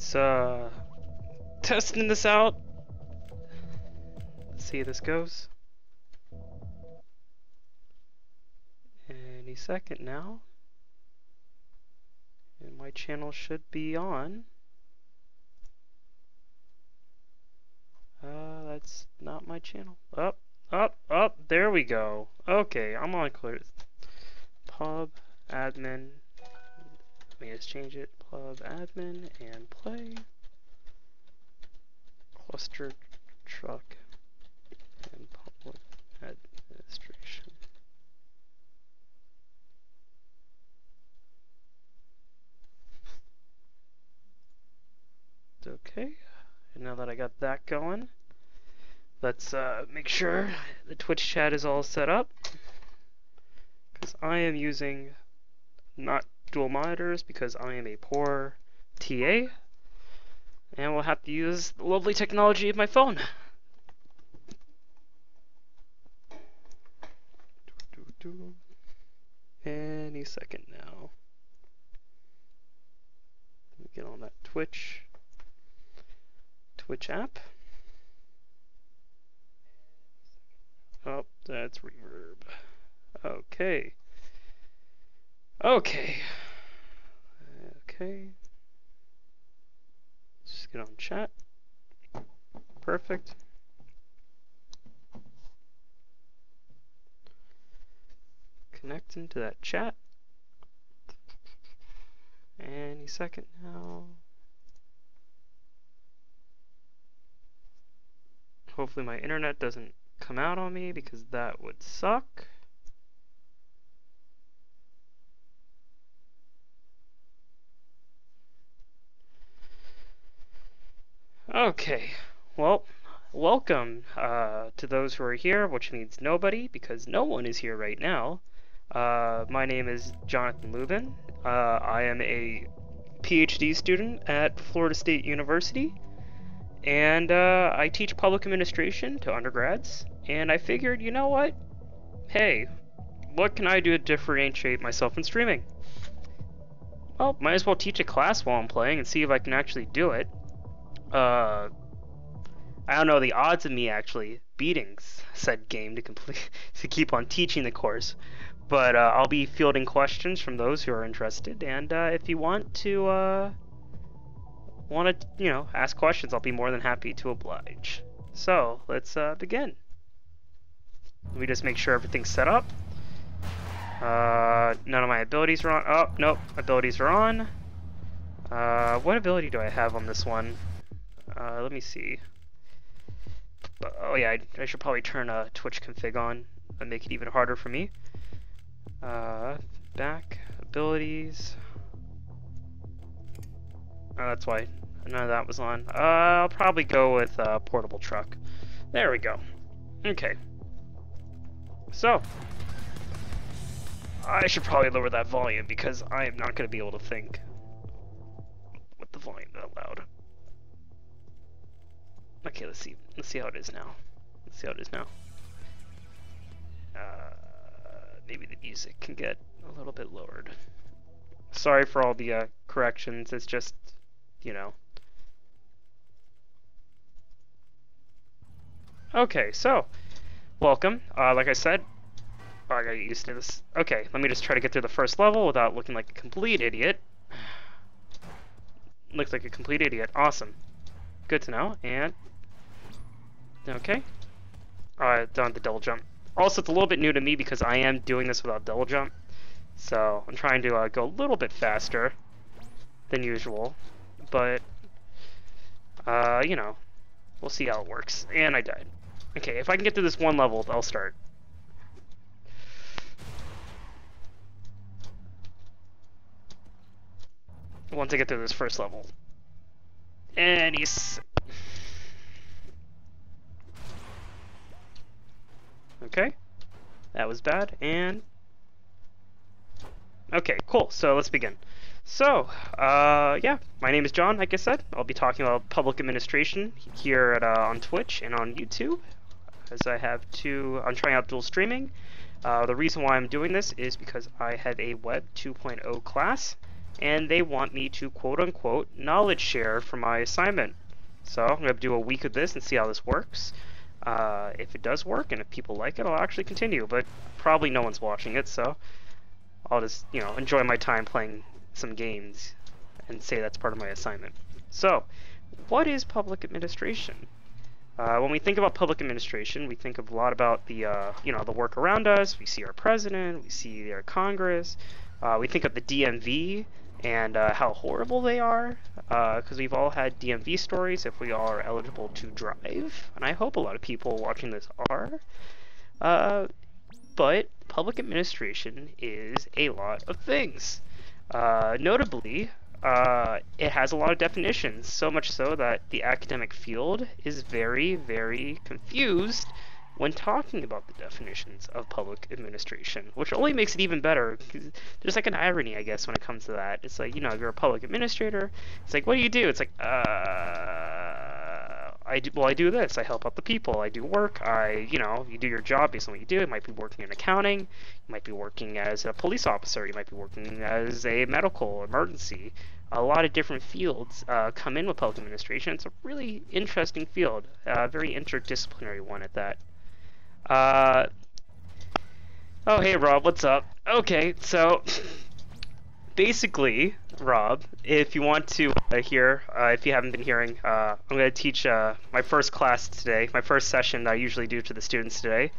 It's testing this out. Let's see how this goes. Any second now. And my channel should be on. That's not my channel. Up, there we go. Okay, I'm on clear. Pub admin. Let me just change it. Pub admin and play. Clustertruck and Public Administration. Okay, and now that I got that going, let's make sure the Twitch chat is all set up, because I am using not dual monitors because I am a poor TA, and we'll have to use the lovely technology of my phone. Any second now. Let me get on that Twitch app. Oh, that's reverb. Okay. Just get on chat. Perfect. Connect into that chat. Any second now. Hopefully my internet doesn't come out on me, because that would suck. Okay, well, welcome to those who are here, which means nobody, because no one is here right now. My name is Jonathan Lubin. I am a PhD student at Florida State University, and I teach public administration to undergrads, and I figured, you know what? Hey, what can I do to differentiate myself in streaming? Well, might as well teach a class while I'm playing and see if I can actually do it. I don't know the odds of me actually beating said game to keep on teaching the course, but I'll be fielding questions from those who are interested, and if you want to ask questions, I'll be more than happy to oblige. So let's begin. Let me just make sure everything's set up. None of my abilities are on. Oh, nope, abilities are on. What ability do I have on this one? Let me see. Oh yeah, I should probably turn Twitch config on and make it even harder for me. Back, abilities. Oh, that's why none of that was on. I'll probably go with portable truck. There we go. Okay. So, I should probably lower that volume because I am not going to be able to think with the volume that loud. Okay, let's see how it is now. Maybe the music can get a little bit lowered. Sorry for all the corrections. It's just, you know. Okay, so welcome. Like I said, I gotta get used to this. Okay, let me just try to get through the first level without looking like a complete idiot. Looks like a complete idiot. Awesome. Good to know. And okay. Done the double jump. Also, it's a little bit new to me because I am doing this without double jump. So I'm trying to go a little bit faster than usual. But, you know, we'll see how it works. And I died. Okay, if I can get through this one level, I'll start. Once I get through this first level. And he's... Okay, that was bad, and... Okay, cool, so let's begin. So, yeah, my name is John, like I said. I'll be talking about public administration here at, on Twitch and on YouTube, as I have I'm trying out dual streaming. The reason why I'm doing this is because I have a Web 2.0 class and they want me to quote-unquote knowledge share for my assignment. So I'm going to do a week of this and see how this works. If it does work and if people like it, I'll actually continue, but probably no one's watching it, so I'll just, you know, enjoy my time playing some games and say that's part of my assignment. So, what is public administration? When we think about public administration, we think a lot about the, you know, the work around us. We see our president, we see our Congress, we think of the DMV and how horrible they are, because we've all had DMV stories if we are eligible to drive, and I hope a lot of people watching this are. But public administration is a lot of things. Notably, it has a lot of definitions, so much so that the academic field is very, very confused when talking about the definitions of public administration, which only makes it even better, because there's like an irony, I guess, when it comes to that. It's like, you know, if you're a public administrator, it's like, what do you do? It's like, I do this. I help out the people. I do work. You know, you do your job based on what you do. You might be working in accounting. You might be working as a police officer. You might be working as a medical emergency. A lot of different fields come in with public administration. It's a really interesting field, a very interdisciplinary one at that. Oh, hey, Rob, what's up? Okay, so basically, Rob, if you want to hear, if you haven't been hearing, I'm going to teach my first class today, my first session that I usually do to the students today.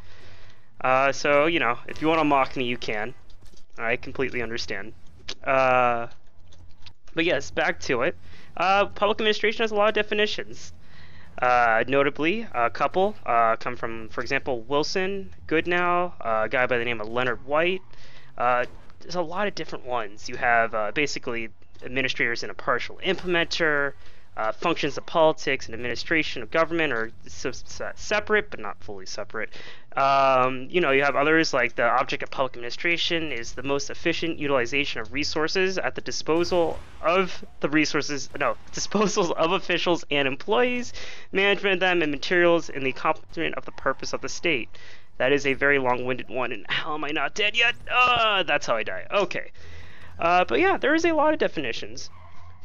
So, you know, if you want to mock me, you can. I completely understand. But yes, back to it. Public administration has a lot of definitions. Notably, a couple come from, for example, Wilson, Goodnow, a guy by the name of Leonard White. There's a lot of different ones. You have basically administrators and a partial implementer, functions of politics and administration of government are separate but not fully separate. You know, you have others like the object of public administration is the most efficient utilization of resources at the disposal of disposals of officials and employees, management of them and materials in the accomplishment of the purpose of the state. That is a very long-winded one, and how am I not dead yet? That's how I die. Okay. But yeah, there is a lot of definitions.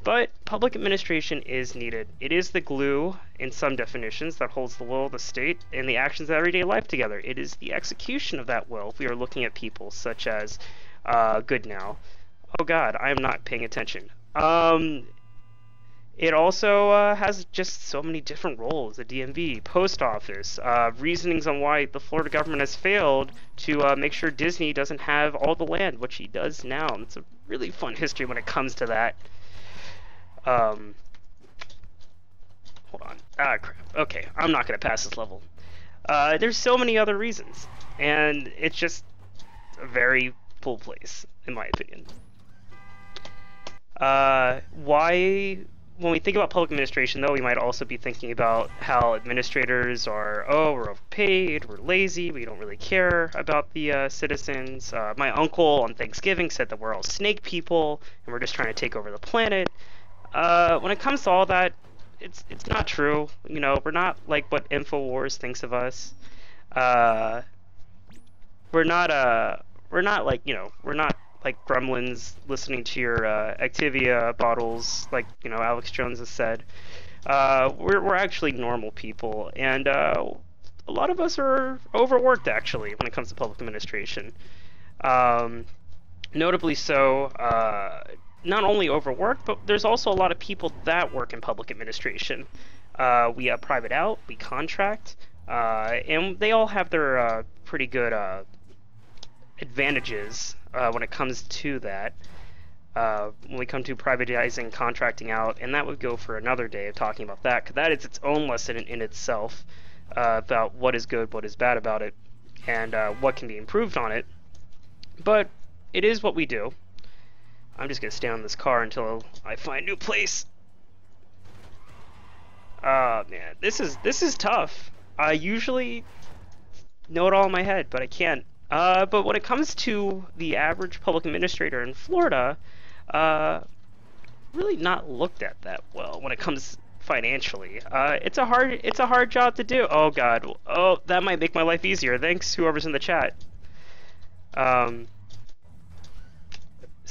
But public administration is needed. It is the glue, in some definitions, that holds the will of the state and the actions of everyday life together. It is the execution of that will. We are looking at people such as Goodnow. Oh God, I am not paying attention. It also has just so many different roles. The DMV, post office, reasonings on why the Florida government has failed to make sure Disney doesn't have all the land, which he does now. And it's a really fun history when it comes to that. Hold on. Ah, crap. Okay, I'm not going to pass this level. There's so many other reasons, and it's just a very full place, in my opinion. When we think about public administration, though, we might also be thinking about how administrators are, we're overpaid, we're lazy, we don't really care about the citizens. My uncle on Thanksgiving said that we're all snake people, and we're just trying to take over the planet. When it comes to all that, it's not true. You know, we're not like what InfoWars thinks of us. We're not like, you know, we're not like gremlins listening to your Activia bottles, like, you know, Alex Jones has said. We're actually normal people, and a lot of us are overworked actually when it comes to public administration. Notably so. Not only overworked, but there's also a lot of people that work in public administration. We private out, we contract, and they all have their pretty good advantages when it comes to that. When we come to privatizing, contracting out, and that would go for another day of talking about that, because that is its own lesson in itself about what is good, what is bad about it, and what can be improved on it. But it is what we do. I'm just gonna stay on this car until I find a new place. Man, this is tough. I usually know it all in my head, but I can't. But when it comes to the average public administrator in Florida, really not looked at that well when it comes financially. It's a hard job to do. Oh God. Oh, that might make my life easier. Thanks, whoever's in the chat.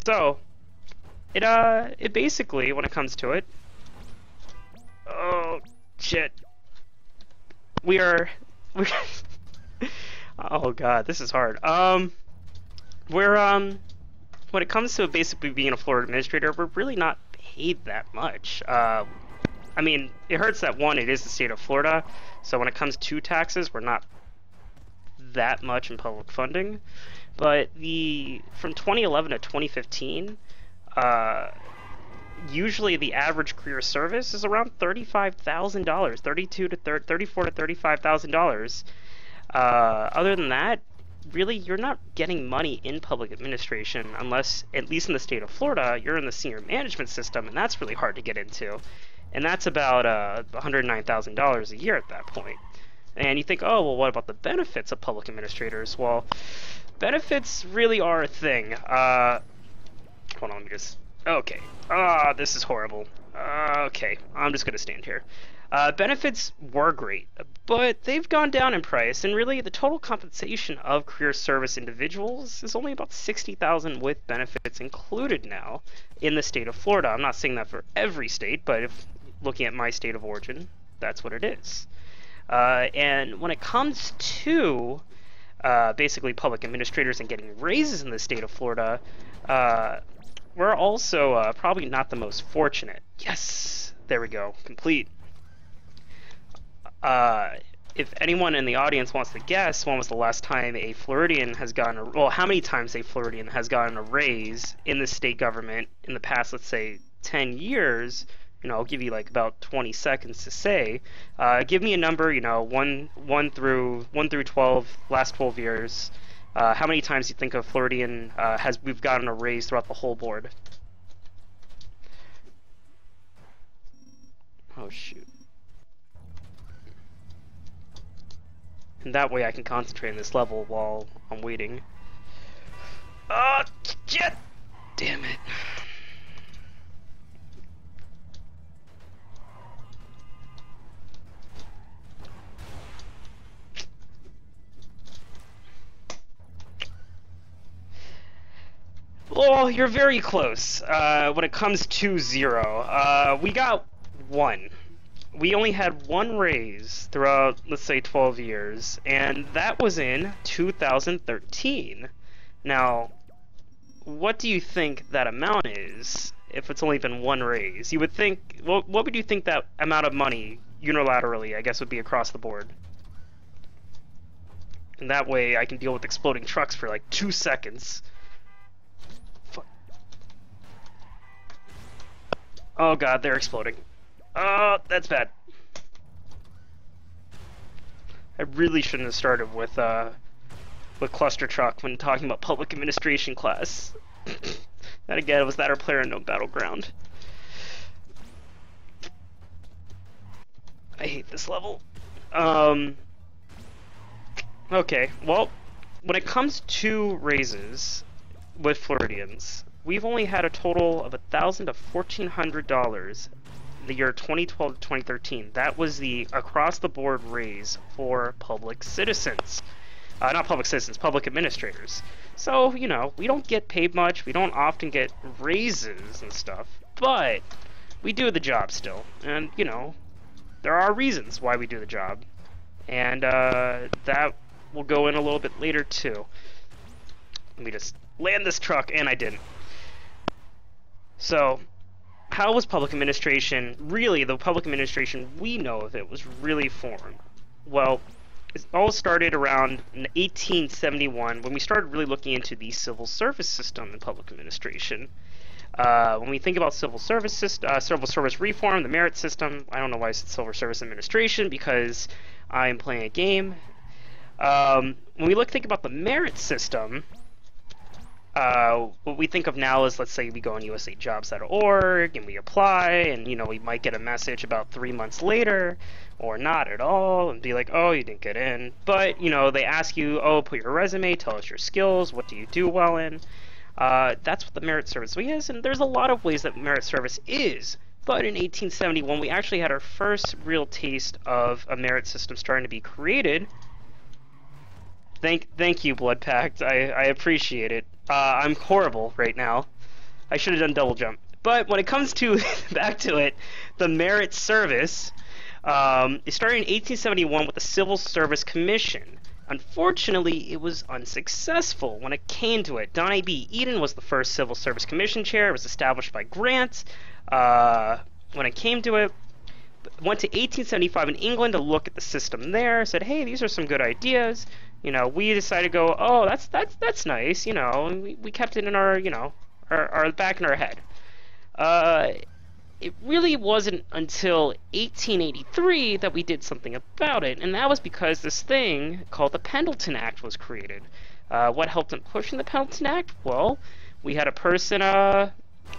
So it basically, when it comes to it, oh shit, we are, we, oh god, this is hard. We're when it comes to basically being a Florida administrator, we're really not paid that much. I mean, it hurts that one, it is the state of Florida, so when it comes to taxes, we're not that much in public funding. But from 2011 to 2015, usually the average career service is around $35,000, $34 to $35,000. Other than that, really, you're not getting money in public administration unless, at least in the state of Florida, you're in the senior management system, and that's really hard to get into. And that's about $109,000 a year at that point. And you think, oh, well, what about the benefits of public administrators? Well, benefits really are a thing. Hold on, let me just... Okay. This is horrible. Okay, I'm just going to stand here. Benefits were great, but they've gone down in price, and really the total compensation of career service individuals is only about $60,000 with benefits included now in the state of Florida. I'm not saying that for every state, but if looking at my state of origin, that's what it is. And when it comes to basically public administrators and getting raises in the state of Florida, we're also probably not the most fortunate. Yes, there we go, complete. If anyone in the audience wants to guess, when was the last time a Floridian has gotten well, how many times a Floridian has gotten a raise in the state government in the past, let's say, 10 years, you know, I'll give you like about 20 seconds to say. Give me a number, you know, 1 through 12, last 12 years. How many times do you think a Floridian we've gotten a raise throughout the whole board? Oh shoot. And that way I can concentrate on this level while I'm waiting. Oh, shit! Damn it. Well, you're very close. When it comes to 0, we got 1. We only had 1 raise throughout, let's say, 12 years, and that was in 2013. Now, what do you think that amount is if it's only been 1 raise? You would think, well, what would you think that amount of money, unilaterally, I guess, would be across the board? And that way I can deal with exploding trucks for like 2 seconds. Fuck. Oh god, they're exploding. Oh, that's bad. I really shouldn't have started with Clustertruck when talking about public administration class. Then again, it was that or Player Unknown Battleground. I hate this level. Okay, well, when it comes to raises with Floridians, we've only had a total of $1,000 to $1,400 the year 2012 to 2013. That was the across-the-board raise for public citizens. Not public citizens, public administrators. So, you know, we don't get paid much, we don't often get raises and stuff, but we do the job still. And, you know, there are reasons why we do the job. And that will go in a little bit later, too. Let me just land this truck, and I didn't. So, how was public administration, really the public administration we know of it, was really formed? Well, it all started around 1871 when we started really looking into the civil service system in public administration. When we think about civil service reform, the merit system, I don't know why I said civil service administration because I'm playing a game. When we think about the merit system, what we think of now is, let's say we go on usajobs.org and we apply, and you know, we might get a message about 3 months later or not at all and be like, oh, you didn't get in. But you know, they ask you, oh, put your resume, tell us your skills, what do you do well in. That's what the merit service is, and there's a lot of ways that merit service is. But in 1871 we actually had our first real taste of a merit system starting to be created. Thank you, Blood Pact. I appreciate it. I'm horrible right now. I should have done double jump. But when it comes to back to it, the merit service, it started in 1871 with the Civil Service Commission. Unfortunately, it was unsuccessful when it came to it. Donnie B. Eden was the first Civil Service Commission chair. It was established by Grant. When it came to it, went to 1875 in England to look at the system there. Said, hey, these are some good ideas. You know, we decided to go, oh, that's nice. You know, and we kept it in our, you know, our back in our head. It really wasn't until 1883 that we did something about it, and that was because this thing called the Pendleton Act was created. What helped in pushing the Pendleton Act? Well, we had a person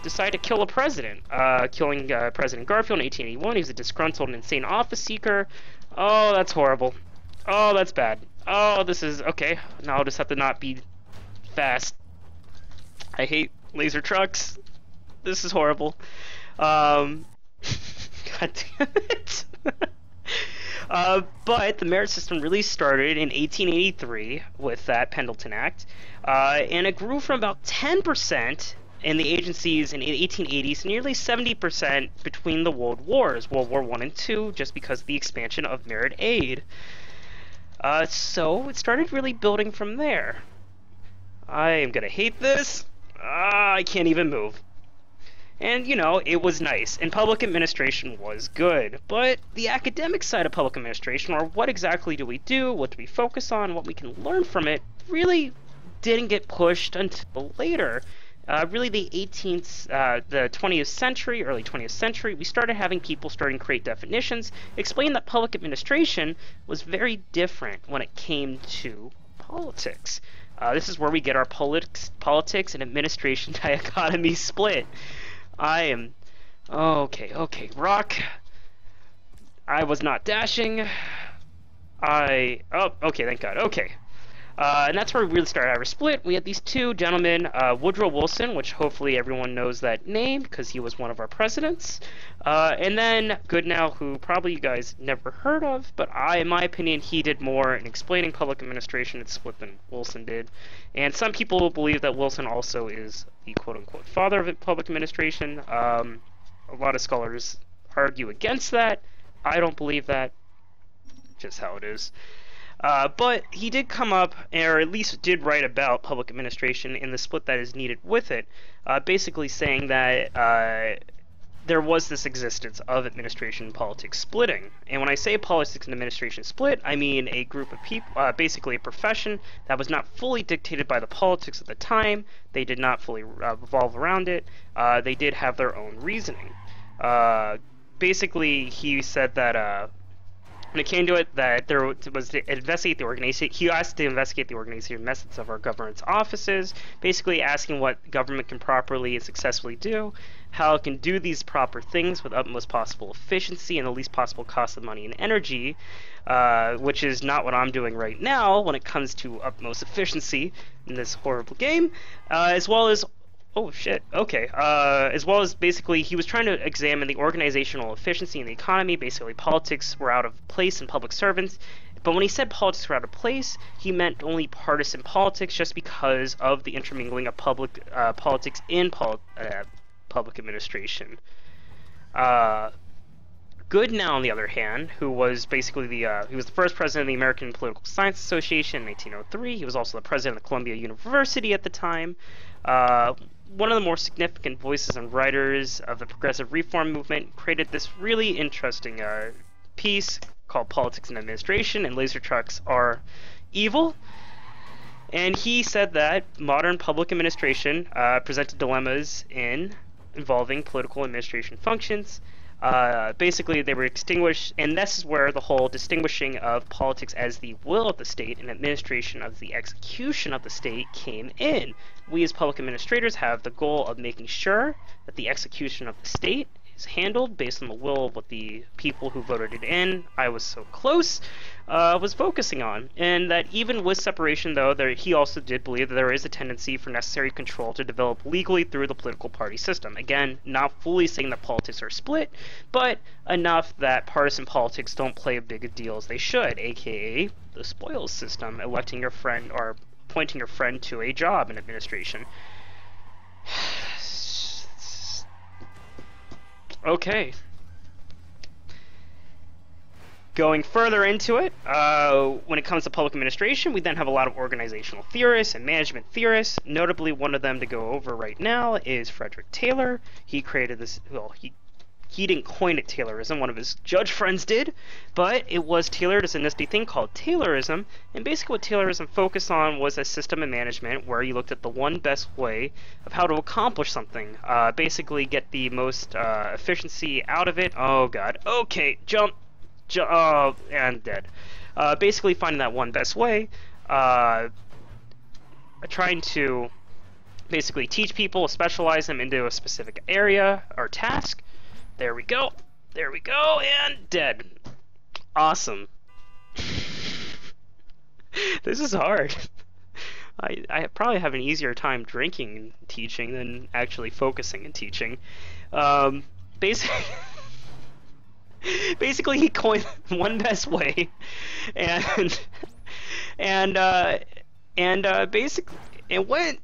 decide to kill a president, killing President Garfield in 1881. He was a disgruntled and insane office seeker. Oh, that's horrible. Oh, that's bad. Oh, this is... Okay, now I'll just have to not be fast. I hate laser trucks. This is horrible. God damn it. But the merit system really started in 1883 with that Pendleton Act, and it grew from about 10% in the agencies in the 1880s to nearly 70% between the World Wars, World War I and II, just because of the expansion of merit aid. So it started really building from there. I am gonna hate this. I can't even move. And, you know, it was nice, and public administration was good, but the academic side of public administration, or what exactly do we do, what do we focus on, what we can learn from it, really didn't get pushed until later. Really the 20th century, early 20th century, we started having people starting to create definitions, explain that public administration was very different when it came to politics. This is where we get our politics and administration dichotomy split. I am... Okay, rock. I was not dashing. Oh, okay, thank God, okay. And that's where we really started our split. We had these two gentlemen, Woodrow Wilson, which hopefully everyone knows that name, because he was one of our presidents. And then Goodenow, who probably you guys never heard of, but in my opinion, he did more in explaining public administration and split than Wilson did. And some people believe that Wilson also is the quote-unquote father of public administration. A lot of scholars argue against that. I don't believe that. Just how it is. But he did come up, or at least did write about public administration in the split that is needed with it, basically saying that there was this existence of administration and politics splitting. And when I say politics and administration split, I mean a group of people, basically a profession that was not fully dictated by the politics at the time. They did not fully revolve around it. They did have their own reasoning. Basically, he said that when it came to it, that there was to investigate the organization. He asked to investigate the organization methods of our government's offices, basically asking what government can properly and successfully do, how it can do these proper things with utmost possible efficiency and the least possible cost of money and energy, which is not what I'm doing right now when it comes to utmost efficiency in this horrible game, as well as oh shit, okay. As well as basically he was trying to examine the organizational efficiency in the economy. Basically politics were out of place in public servants. But when he said politics were out of place, he meant only partisan politics, just because of the intermingling of public politics in public administration. Goodenow, on the other hand, who was basically he was the first president of the American Political Science Association in 1903. He was also the president of Columbia University at the time. One of the more significant voices and writers of the progressive reform movement, created this really interesting piece called Politics and Administration and Laser Trucks Are Evil. And he said that modern public administration presented dilemmas involving political administration functions. Basically, they were extinguished, and this is where the whole distinguishing of politics as the will of the state and administration as the execution of the state came in. We as public administrators have the goal of making sure that the execution of the state is handled based on the will of what the people who voted it in, I was so close, was focusing on. And that even with separation, though, he also did believe that there is a tendency for necessary control to develop legally through the political party system. Again, not fully saying that politics are split, but enough that partisan politics don't play a big a deal as they should, aka the spoils system, electing your friend or appointing your friend to a job in administration. Okay. Going further into it, when it comes to public administration, we then have a lot of organizational theorists and management theorists. Notably, one of them to go over right now is Frederick Taylor. He created this, well, he didn't coin it Taylorism, one of his judge friends did, but it was tailored as a nifty thing called Taylorism, and basically what Taylorism focused on was a system of management where you looked at the one best way of how to accomplish something, basically get the most efficiency out of it. Oh god, okay, jump, oh, and dead. Basically finding that one best way, trying to basically teach people, specialize them into a specific area or task. There we go, and dead. Awesome. This is hard. I probably have an easier time drinking and teaching than actually focusing and teaching. Basically, he coined one best way, and basically it went.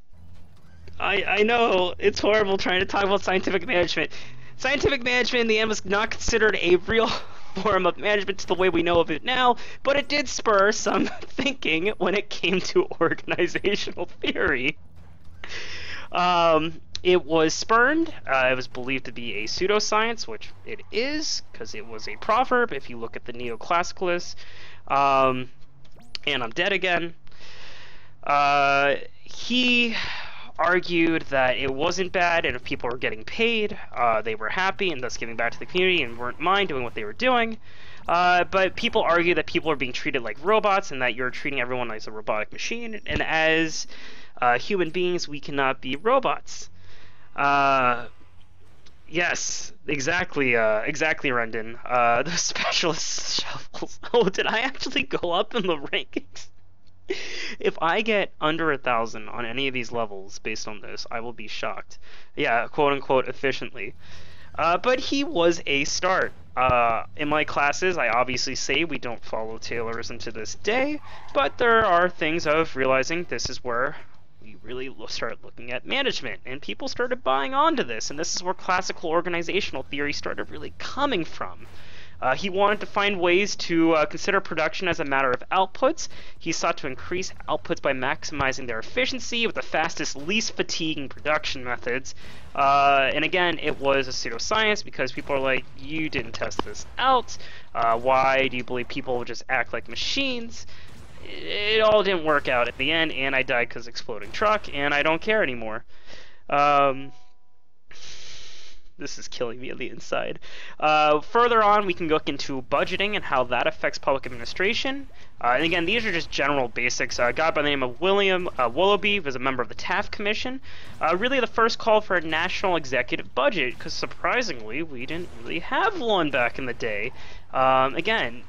I know it's horrible trying to talk about scientific management. Scientific management in the end was not considered a real form of management to the way we know of it now, but it did spur some thinking when it came to organizational theory. It was spurned. It was believed to be a pseudoscience, which it is, because it was a proverb if you look at the neoclassicalists. And I'm dead again. He argued that it wasn't bad, and if people were getting paid, they were happy and thus giving back to the community and weren't mind doing what they were doing. But people argue that people are being treated like robots and that you're treating everyone as a robotic machine, and as human beings we cannot be robots. Yes, exactly, Rendon. The specialist shovels. Oh, did I actually go up in the rankings? If I get under 1,000 on any of these levels based on this, I will be shocked. Yeah, quote-unquote efficiently. But he was a start. In my classes, I obviously say we don't follow Taylorism to this day, but there are things of realizing this is where we really start looking at management, and people started buying onto this, and this is where classical organizational theory started really coming from. He wanted to find ways to consider production as a matter of outputs. He sought to increase outputs by maximizing their efficiency with the fastest, least fatiguing production methods. And again, it was a pseudoscience because people are like, you didn't test this out. Why do you believe people will just act like machines? It all didn't work out at the end, and I died because exploding truck, and I don't care anymore. This is killing me on the inside. Further on, we can look into budgeting and how that affects public administration. And again, these are just general basics. A guy by the name of William Willoughby was a member of the Taft Commission. Really the first call for a national executive budget, because surprisingly, we didn't really have one back in the day. Again,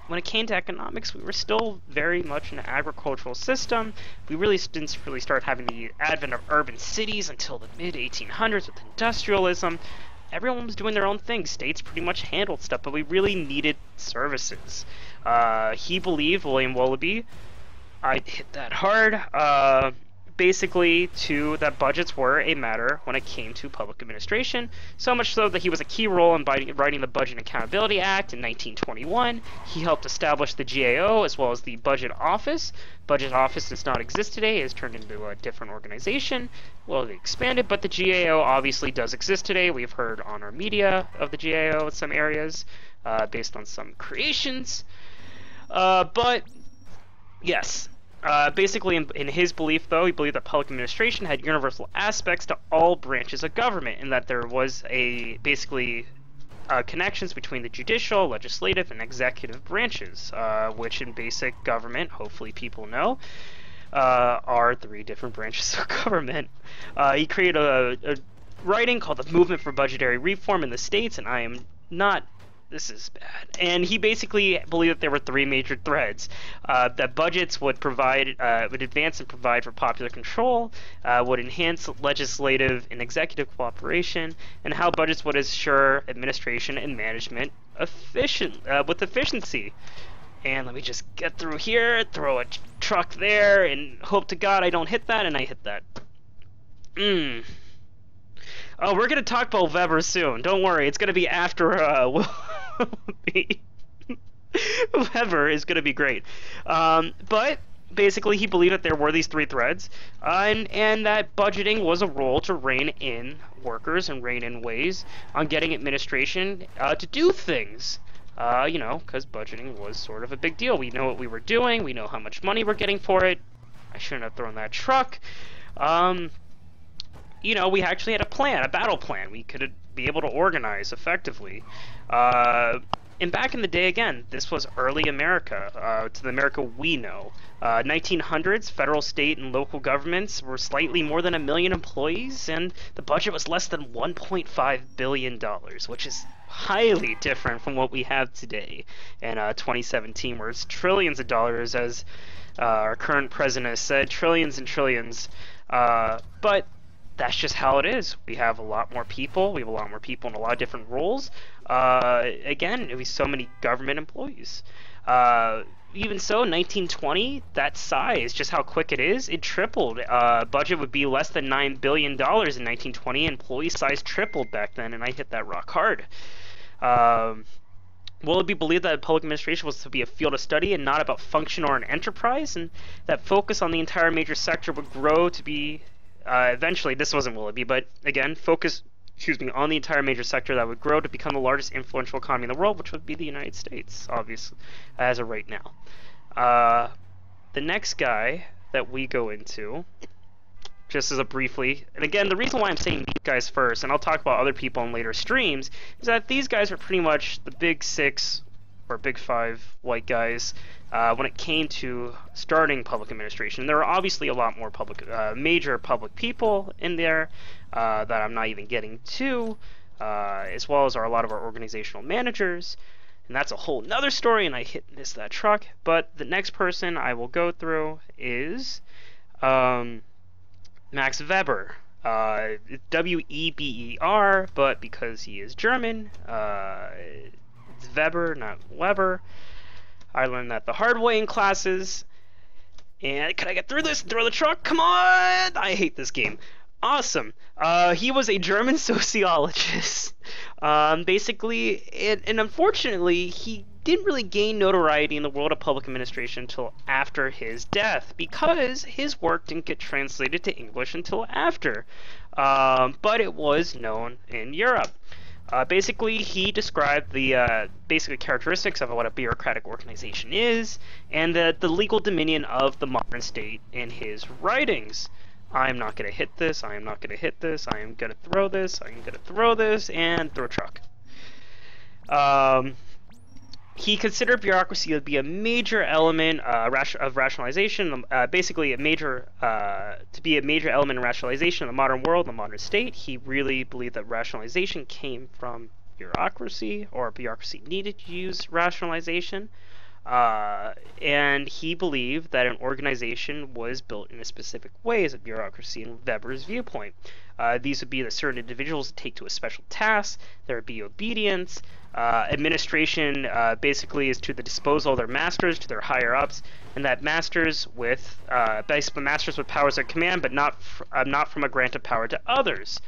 when it came to economics, we were still very much an agricultural system. We really didn't start having the advent of urban cities until the mid-1800s with industrialism. Everyone was doing their own thing. States pretty much handled stuff, but we really needed services. He believed, William Willoughby, I hit that hard, basically that budgets were a matter when it came to public administration, so much so that he was a key role in writing the Budget and Accountability Act in 1921. He helped establish the GAO as well as the Budget Office. Budget Office does not exist today. It has turned into a different organization. Well, they expanded, but the GAO obviously does exist today. We've heard on our media of the GAO in some areas, based on some creations. But, yes. Basically, in his belief, though, he believed that public administration had universal aspects to all branches of government, and that there was connections between the judicial, legislative, and executive branches, which in basic government, hopefully people know, are 3 different branches of government. He created a writing called the Movement for Budgetary Reform in the States, and I am not... This is bad. And he basically believed that there were 3 major threads. That budgets would advance and provide for popular control, would enhance legislative and executive cooperation, and how budgets would assure administration and management with efficiency. And let me just get through here, throw a truck there, and hope to God I don't hit that, and I hit that. Oh, we're gonna talk about Weber soon. Don't worry, it's gonna be after Weber is gonna be great. But basically, he believed that there were these three threads, and that budgeting was a role to rein in workers and rein in ways on getting administration to do things. You know, because budgeting was sort of a big deal. We know what we were doing. We know how much money we're getting for it. I shouldn't have thrown that truck. You know, we actually had a plan, a battle plan. We could be able to organize effectively. And back in the day, again, this was early America, to the America we know. 1900s, federal, state, and local governments were slightly more than 1 million employees, and the budget was less than $1.5 billion, which is highly different from what we have today in 2017, where it's trillions of dollars, as our current president has said, trillions and trillions. But that's just how it is. We have a lot more people. We have a lot more people in a lot of different roles. Again, we have so many government employees. Even so, 1920, that size, just how quick it is, it tripled. Budget would be less than $9 billion in 1920. Employee size tripled back then, and I hit that rock hard. Will it be believed that public administration was to be a field of study and not about function or an enterprise, and that focus on the entire major sector would grow to be eventually, this wasn't will it be, but again, focus, on the entire major sector that would grow to become the largest influential economy in the world, which would be the United States, obviously, as of right now. The next guy that we go into, just as a briefly, and again, the reason why I'm saying these guys first, and I'll talk about other people in later streams, is that these guys are pretty much the big six or big five white guys when it came to starting public administration. There are obviously a lot more major public people in there that I'm not even getting to, as well as a lot of our organizational managers, and that's a whole nother story, and I missed that truck. But the next person I will go through is Max Weber. W-E-B-E-R, but because he is German, it's Weber, not Weber. I learned that the hard way in classes. And can I get through this? Throw the truck? Come on! I hate this game. Awesome. He was a German sociologist. Basically, and unfortunately, he didn't really gain notoriety in the world of public administration until after his death, because his work didn't get translated to English until after. But it was known in Europe. Basically, he described the basic characteristics of what a bureaucratic organization is, and the legal dominion of the modern state in his writings. I'm not going to hit this, I am not going to hit this, I am going to throw this, I am going to throw this, and throw a truck. He considered bureaucracy to be a major element of rationalization, basically to be a major element in rationalization of the modern world, the modern state. He really believed that rationalization came from bureaucracy, or bureaucracy needed to use rationalization. And he believed that an organization was built in a specific way as a bureaucracy in Weber's viewpoint. These would be that certain individuals take to a special task, there would be obedience, administration basically is to the disposal of their masters, to their higher-ups, and that masters with basically masters with powers at command, but not from a grant of power to others.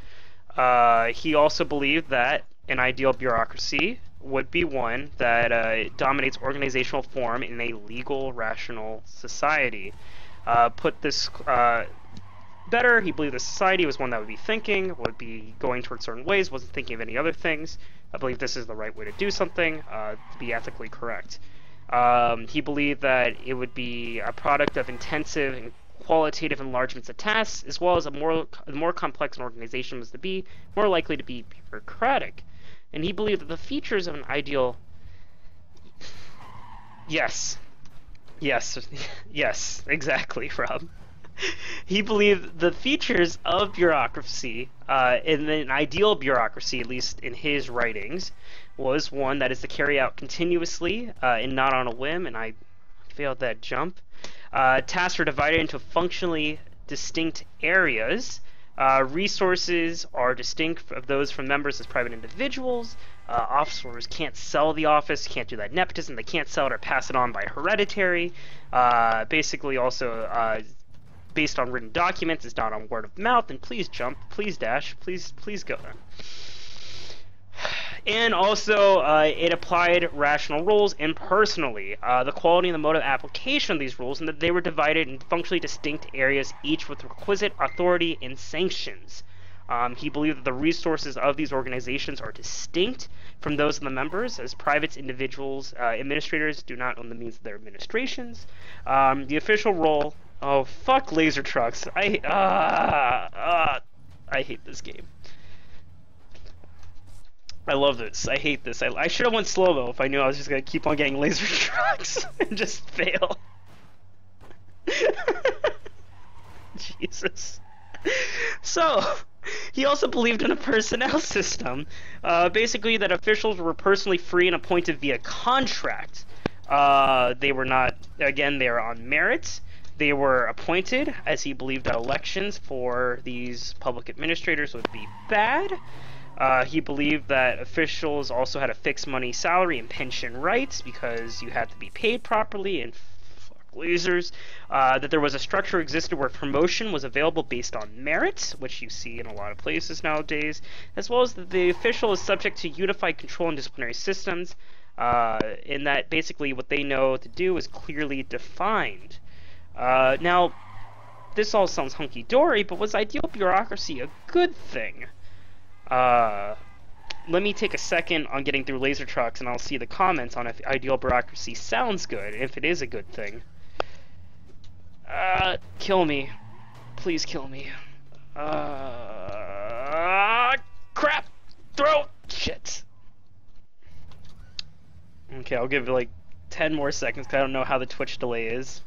He also believed that an ideal bureaucracy would be one that dominates organizational form in a legal, rational society. Put this better, he believed the society was one that would be thinking, would be going towards certain ways, wasn't thinking of any other things. I believe this is the right way to do something, to be ethically correct. He believed that it would be a product of intensive and qualitative enlargements of tasks, as well as the more complex an organization was to be, more likely to be bureaucratic. And he believed that the features of an ideal... Yes, exactly, Rob. He believed the features of bureaucracy, in an ideal bureaucracy, at least in his writings, was one that is to carry out continuously and not on a whim, and I failed that jump. Tasks are divided into functionally distinct areas. Resources are distinct of those from members as private individuals. Officers can't sell the office, can't do that nepotism, they can't sell it or pass it on by hereditary. Basically also based on written documents. It's not on word of mouth. And please jump, please dash, please go. And also, it applied rational rules impersonally. The quality and the mode of application of these rules, and that they were divided in functionally distinct areas, each with requisite authority and sanctions. He believed that the resources of these organizations are distinct from those of the members, as private individuals, administrators do not own the means of their administrations. The official role... Oh, fuck laser trucks. I hate this game. I love this. I hate this. I should have went slow-mo if I knew I was just going to keep on getting laser trucks and just fail. Jesus. So, he also believed in a personnel system. Basically, that officials were personally free and appointed via contract. They were not, again, they are on merit. They were appointed, as he believed that elections for these public administrators would be bad. He believed that officials also had a fixed money salary and pension rights because you had to be paid properly, and fuck losers. That there was a structure existed where promotion was available based on merit, which you see in a lot of places nowadays, as well as that the official is subject to unified control and disciplinary systems, in that basically what they know to do is clearly defined. Now, this all sounds hunky-dory, but was ideal bureaucracy a good thing? Let me take a second on getting through laser trucks, and I'll see the comments on if ideal bureaucracy sounds good, if it is a good thing. Kill me. Please kill me. Crap! Throat! Shit. Okay, I'll give it like 10 more seconds, because I don't know how the Twitch delay is.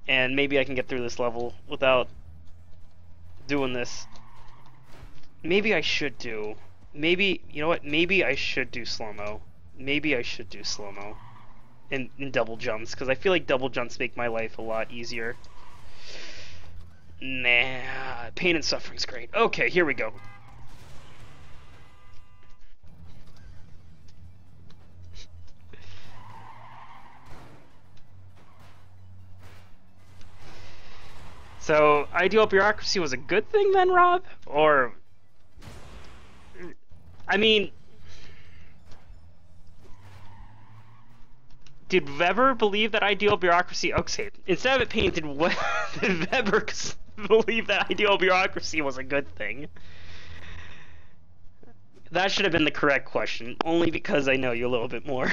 And maybe I can get through this level without doing this. Maybe I should do... Maybe, you know what? Maybe I should do slow-mo. Maybe I should do slow-mo. In double jumps, because I feel like double jumps make my life a lot easier. Nah, pain and suffering's great. Okay, here we go. So, ideal bureaucracy was a good thing then, Rob? Or... I mean... Did Weber believe that ideal bureaucracy... Okay, instead of it painted, what did Weber believe that ideal bureaucracy was a good thing? That should have been the correct question, only because I know you a little bit more.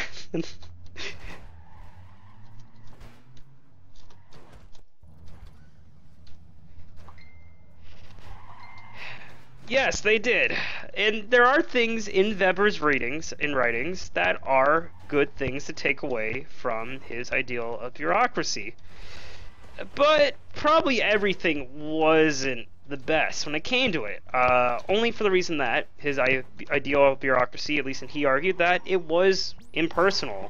Yes, they did. And there are things in Weber's writings that are good things to take away from his ideal of bureaucracy. But probably everything wasn't the best when it came to it. Only for the reason that his ideal of bureaucracy, at least he argued, that it was impersonal.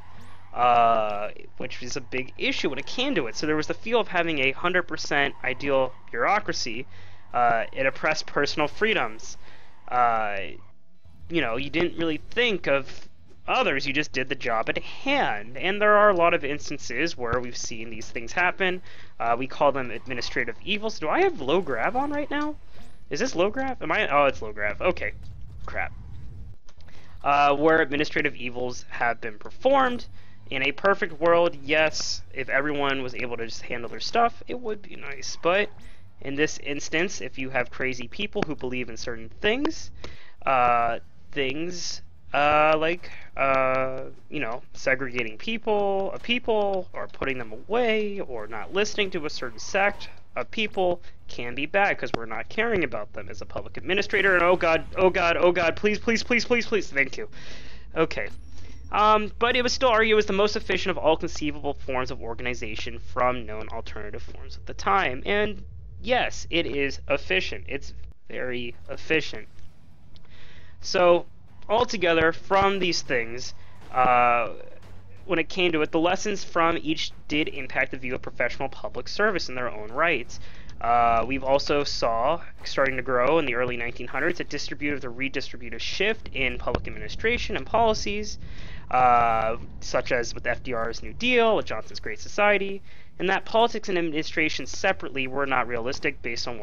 Which is a big issue when it came to it. So there was the feel of having a 100% ideal bureaucracy. It oppressed personal freedoms. You know, you didn't really think of others, you just did the job at hand. And there are a lot of instances where we've seen these things happen. We call them administrative evils. Do I have low grav on right now? Is this low grav? Am I? Oh, it's low grav. Okay. Crap. Where administrative evils have been performed. In a perfect world, yes, if everyone was able to just handle their stuff, it would be nice. But in this instance, if you have crazy people who believe in certain things, like, you know, segregating people, or putting them away, or not listening to a certain sect of people can be bad because we're not caring about them as a public administrator. And oh god, please, thank you. Okay. But it was still argued as the most efficient of all conceivable forms of organization from known alternative forms at the time. And yes, it is efficient. It's very efficient. So, altogether, from these things, when it came to it, the lessons from each did impact the view of professional public service in their own rights. We've also saw, starting to grow in the early 1900s, a distributive to redistributive shift in public administration and policies. such as with FDR's New Deal, with Johnson's Great Society, and that politics and administration separately were not realistic based on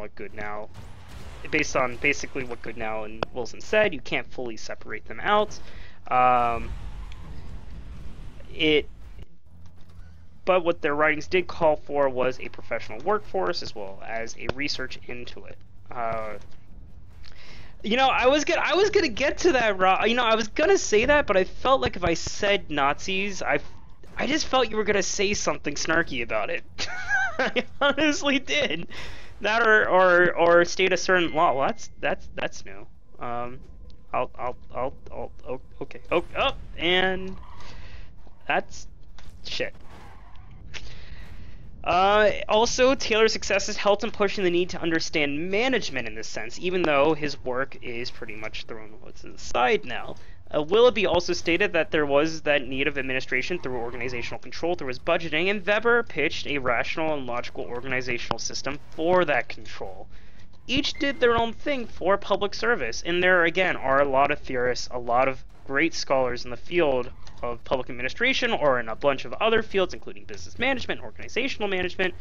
basically what Goodnow and Wilson said. You can't fully separate them out. But what their writings did call for was a professional workforce as well as a research into it. I was gonna get to that. I was gonna say that, but I felt like if I said Nazis, I just felt you were gonna say something snarky about it. I honestly did. That or state a certain law. Well, that's new. Okay. And that's shit. Also, Taylor's successes helped him pushing the need to understand management in this sense, even though his work is pretty much thrown to the side now. Willoughby also stated that there was that need of administration through organizational control through his budgeting, and Weber pitched a rational and logical organizational system for that control. Each did their own thing for public service, and there again are a lot of theorists, a lot of great scholars in the field of public administration or in a bunch of other fields, including business management, organizational management,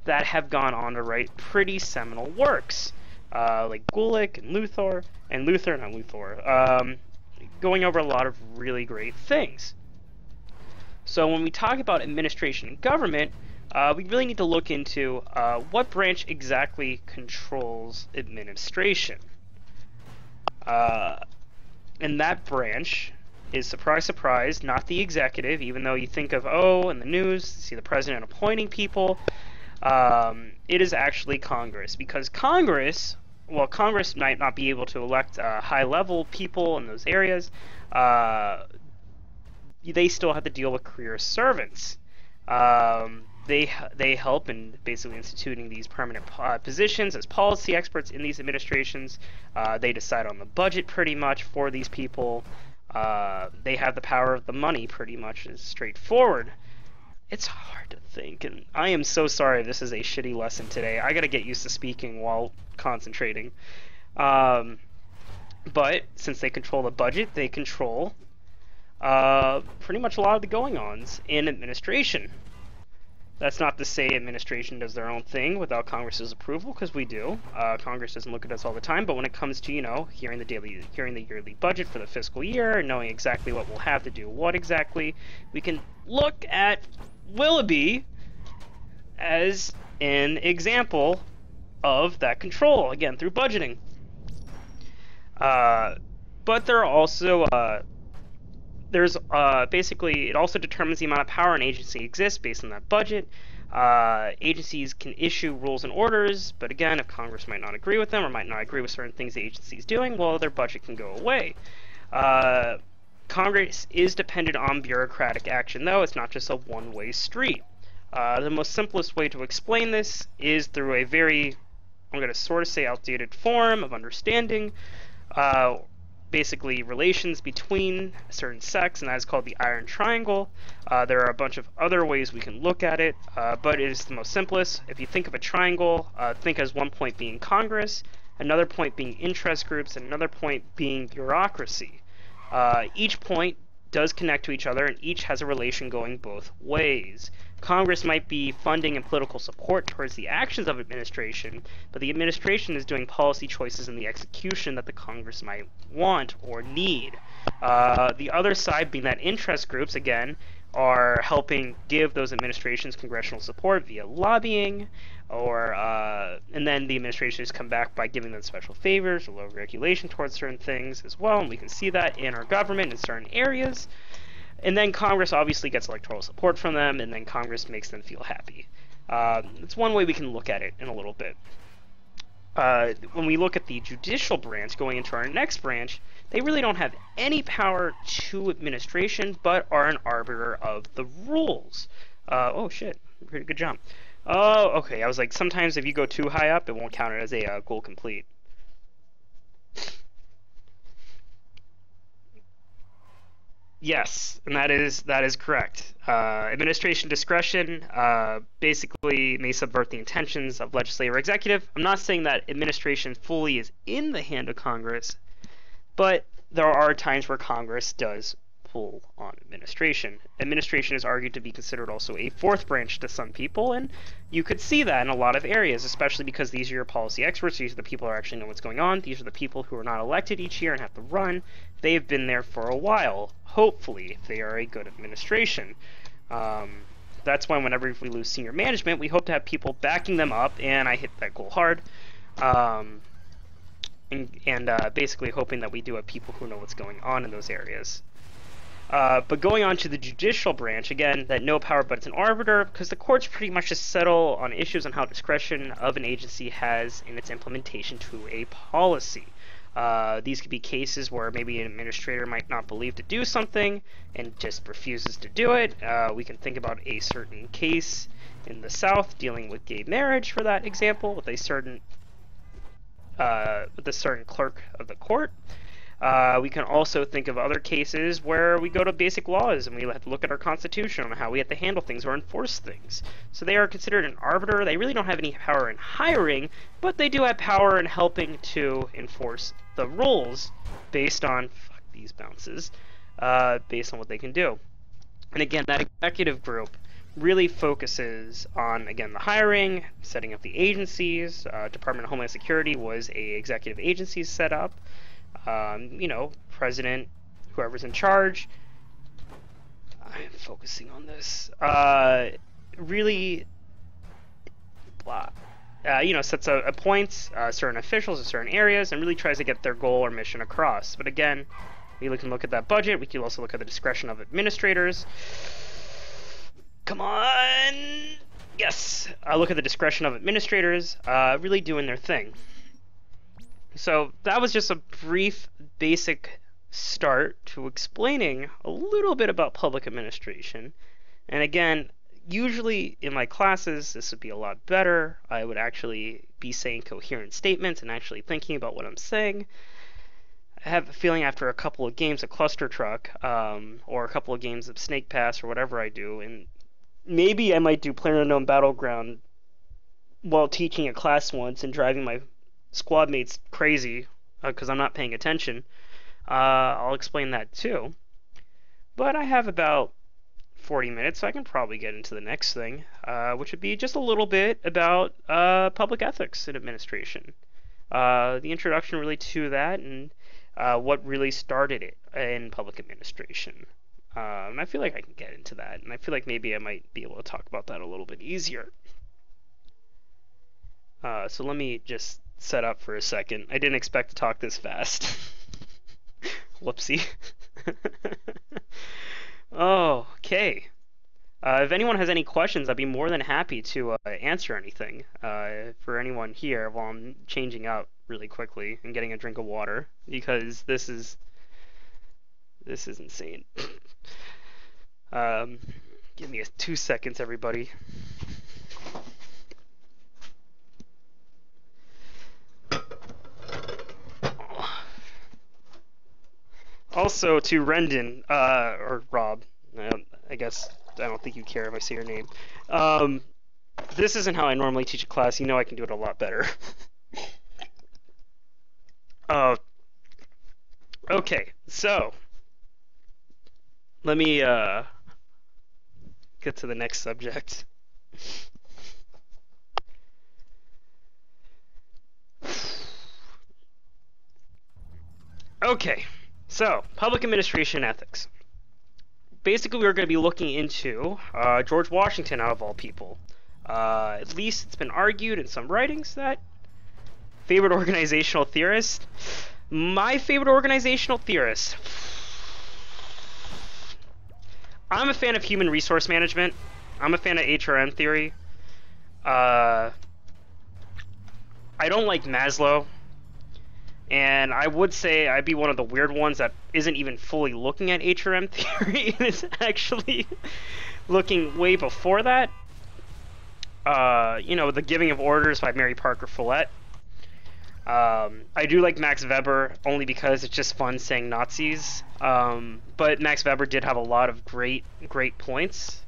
that have gone on to write pretty seminal works, like Gulick and Luthor, going over a lot of really great things. So when we talk about administration and government, we really need to look into what branch exactly controls administration. And that branch is, surprise, surprise, not the executive, even though you think of, in the news, see the president appointing people. It is actually Congress, because Congress might not be able to elect high-level people in those areas. They still have to deal with career servants. They help in basically instituting these permanent positions as policy experts in these administrations. They decide on the budget pretty much for these people. They have the power of the money pretty much. Is straightforward. It's hard to think, and I am so sorry if this is a shitty lesson today. I gotta get used to speaking while concentrating. But since they control the budget, they control pretty much a lot of the going-ons in administration. That's not to say administration does their own thing without Congress's approval, because we do. Congress doesn't look at us all the time, but when it comes to, hearing the yearly budget for the fiscal year and knowing exactly what we'll have to do what exactly, we can look at Willoughby as an example of that control, again, through budgeting. But there are also, basically, it also determines the amount of power an agency exists based on that budget. Agencies can issue rules and orders, but again, if Congress might not agree with them or might not agree with certain things the agency is doing, well, their budget can go away. Congress is dependent on bureaucratic action, though. It's not just a one-way street. The most simplest way to explain this is through a very, I'm going to sort of say outdated form of understanding, basically relations between a certain sex, and that is called the iron triangle. There are a bunch of other ways we can look at it, but it is the most simplest. If you think of a triangle, think as one point being Congress, another point being interest groups, and another point being bureaucracy. Each point does connect to each other, and each has a relation going both ways. Congress might be funding and political support towards the actions of administration, but the administration is doing policy choices in the execution that the Congress might want or need. The other side being that interest groups, again, are helping give those administrations congressional support via lobbying, and then the administration has come back by giving them special favors or low regulation towards certain things as well, and we can see that in our government in certain areas. And then Congress obviously gets electoral support from them, and then Congress makes them feel happy. It's one way we can look at it in a little bit. When we look at the judicial branch, going into our next branch, they really don't have any power to administration, but are an arbiter of the rules. Oh shit, pretty good jump. Oh, okay, I was like, sometimes if you go too high up, it won't count it as a goal complete. Yes, and that is correct. Administration discretion basically may subvert the intentions of legislative or executive. I'm not saying that administration fully is in the hand of Congress, but there are times where Congress does pull on administration. Administration is argued to be considered also a fourth branch to some people, and you could see that in a lot of areas, especially because these are your policy experts. These are the people who actually know what's going on. These are the people who are not elected each year and have to run. They've been there for a while, hopefully, if they are a good administration. That's why whenever we lose senior management, we hope to have people backing them up, and I hit that goal hard. Basically hoping that we do have people who know what's going on in those areas. But going on to the judicial branch, again, that no power but it's an arbiter, because the courts pretty much just settle on issues on how discretion of an agency has in its implementation to a policy. These could be cases where maybe an administrator might not believe to do something and just refuses to do it. We can think about a certain case in the South dealing with gay marriage, for that example, with a certain clerk of the court. We can also think of other cases where we go to basic laws and we have to look at our Constitution on how we have to handle things or enforce things. So they are considered an arbiter. They really don't have any power in hiring, but they do have power in helping to enforce the rules based on, fuck these bounces, based on what they can do. And again, that executive group really focuses on, again, the hiring, setting up the agencies. Department of Homeland Security was a executive agency set up. President, whoever's in charge. I'm focusing on this. Really, sets appoints certain officials in certain areas and really tries to get their goal or mission across. But again, we can look at that budget. We can also look at the discretion of administrators. Come on! Yes! Look at the discretion of administrators, really doing their thing. So that was just a brief, basic start to explaining a little bit about public administration. And again, usually in my classes, this would be a lot better. I would actually be saying coherent statements and actually thinking about what I'm saying. I have a feeling after a couple of games of Clustertruck, or a couple of games of Snake Pass, or whatever I do, and maybe I might do PlayerUnknown Battleground while teaching a class once and driving my squad mates crazy because I'm not paying attention. I'll explain that too. But I have about 40 minutes, so I can probably get into the next thing, which would be just a little bit about public ethics in administration. The introduction really to that and what really started it in public administration. And I feel like I can get into that, and I feel like maybe I might be able to talk about that a little bit easier. So let me just set up for a second. I didn't expect to talk this fast. Whoopsie. Okay. If anyone has any questions, I'd be more than happy to answer anything for anyone here while I'm changing out really quickly and getting a drink of water, because this is insane. Give me 2 seconds, everybody. Also, to Rendon, or Rob, I guess I don't think you care if I say your name. This isn't how I normally teach a class. You know I can do it a lot better. Okay, so let me get to the next subject. Okay. So, public administration ethics. Basically, we're going to be looking into George Washington, out of all people. At least it's been argued in some writings that favorite organizational theorist. My favorite organizational theorist. I'm a fan of human resource management. I'm a fan of HRM theory. I don't like Maslow. And I would say I'd be one of the weird ones that isn't even fully looking at HRM theory and is actually looking way before that. The Giving of Orders by Mary Parker Follett. I do like Max Weber only because it's just fun saying Nazis. But Max Weber did have a lot of great points.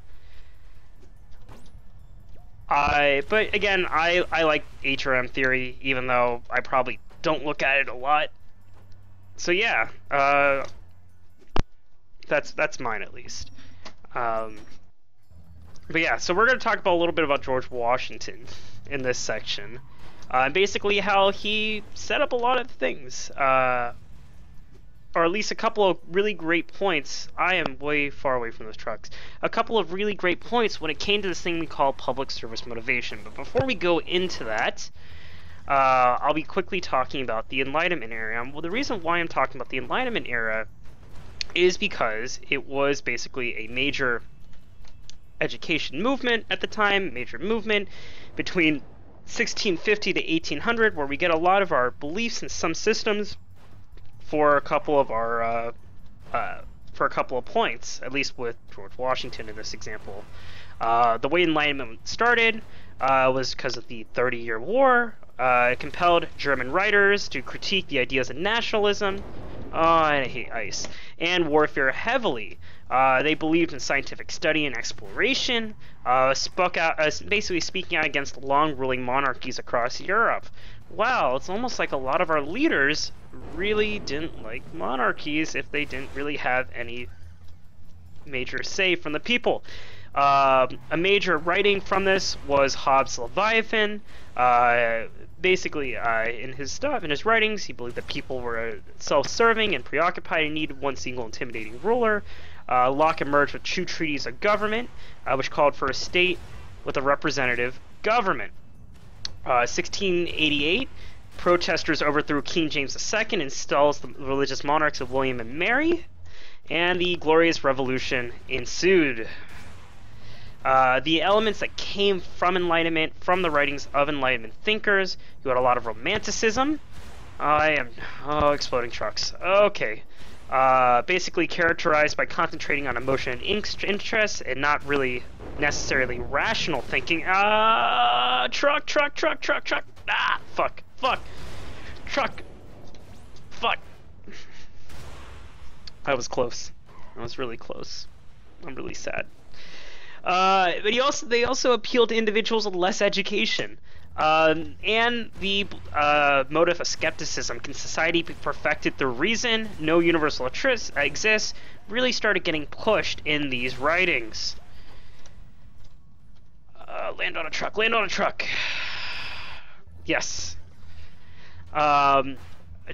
But again, I like HRM theory, even though I probably don't look at it a lot. So yeah, That's mine at least. But yeah, so we're going to talk about a little bit about George Washington in this section. Basically how he set up a lot of things. Or at least a couple of really great points. I am way far away from those trucks. A couple of really great points when it came to this thing we call public service motivation. But before we go into that, I'll be quickly talking about the Enlightenment era. Well, the reason why I'm talking about the Enlightenment era is because it was basically a major education movement at the time, major movement between 1650 to 1800, where we get a lot of our beliefs in some systems for a couple of our points, at least with George Washington in this example. The way Enlightenment started was because of the 30-Year War. It compelled German writers to critique the ideas of nationalism, I hate ice, and warfare heavily. They believed in scientific study and exploration, spoke out, basically speaking out against long-ruling monarchies across Europe. Wow, it's almost like a lot of our leaders really didn't like monarchies if they didn't really have any major say from the people. A major writing from this was Hobbes' Leviathan. Basically, in his writings, he believed that people were self-serving and preoccupied and needed one single intimidating ruler. Locke emerged with two treaties of government, which called for a state with a representative government. 1688, protesters overthrew King James II and installs the religious monarchs of William and Mary, and the Glorious Revolution ensued. The elements that came from Enlightenment, from the writings of Enlightenment thinkers, you had a lot of romanticism. Exploding trucks. Okay. Basically characterized by concentrating on emotion and interest and not really necessarily rational thinking. Truck. Fuck. Truck. Fuck. I was close. I was really close. I'm really sad. But they also appeal to individuals with less education. And the motive of skepticism. Can society be perfected through reason? No universal truth exists. Really started getting pushed in these writings. Land on a truck. Yes. A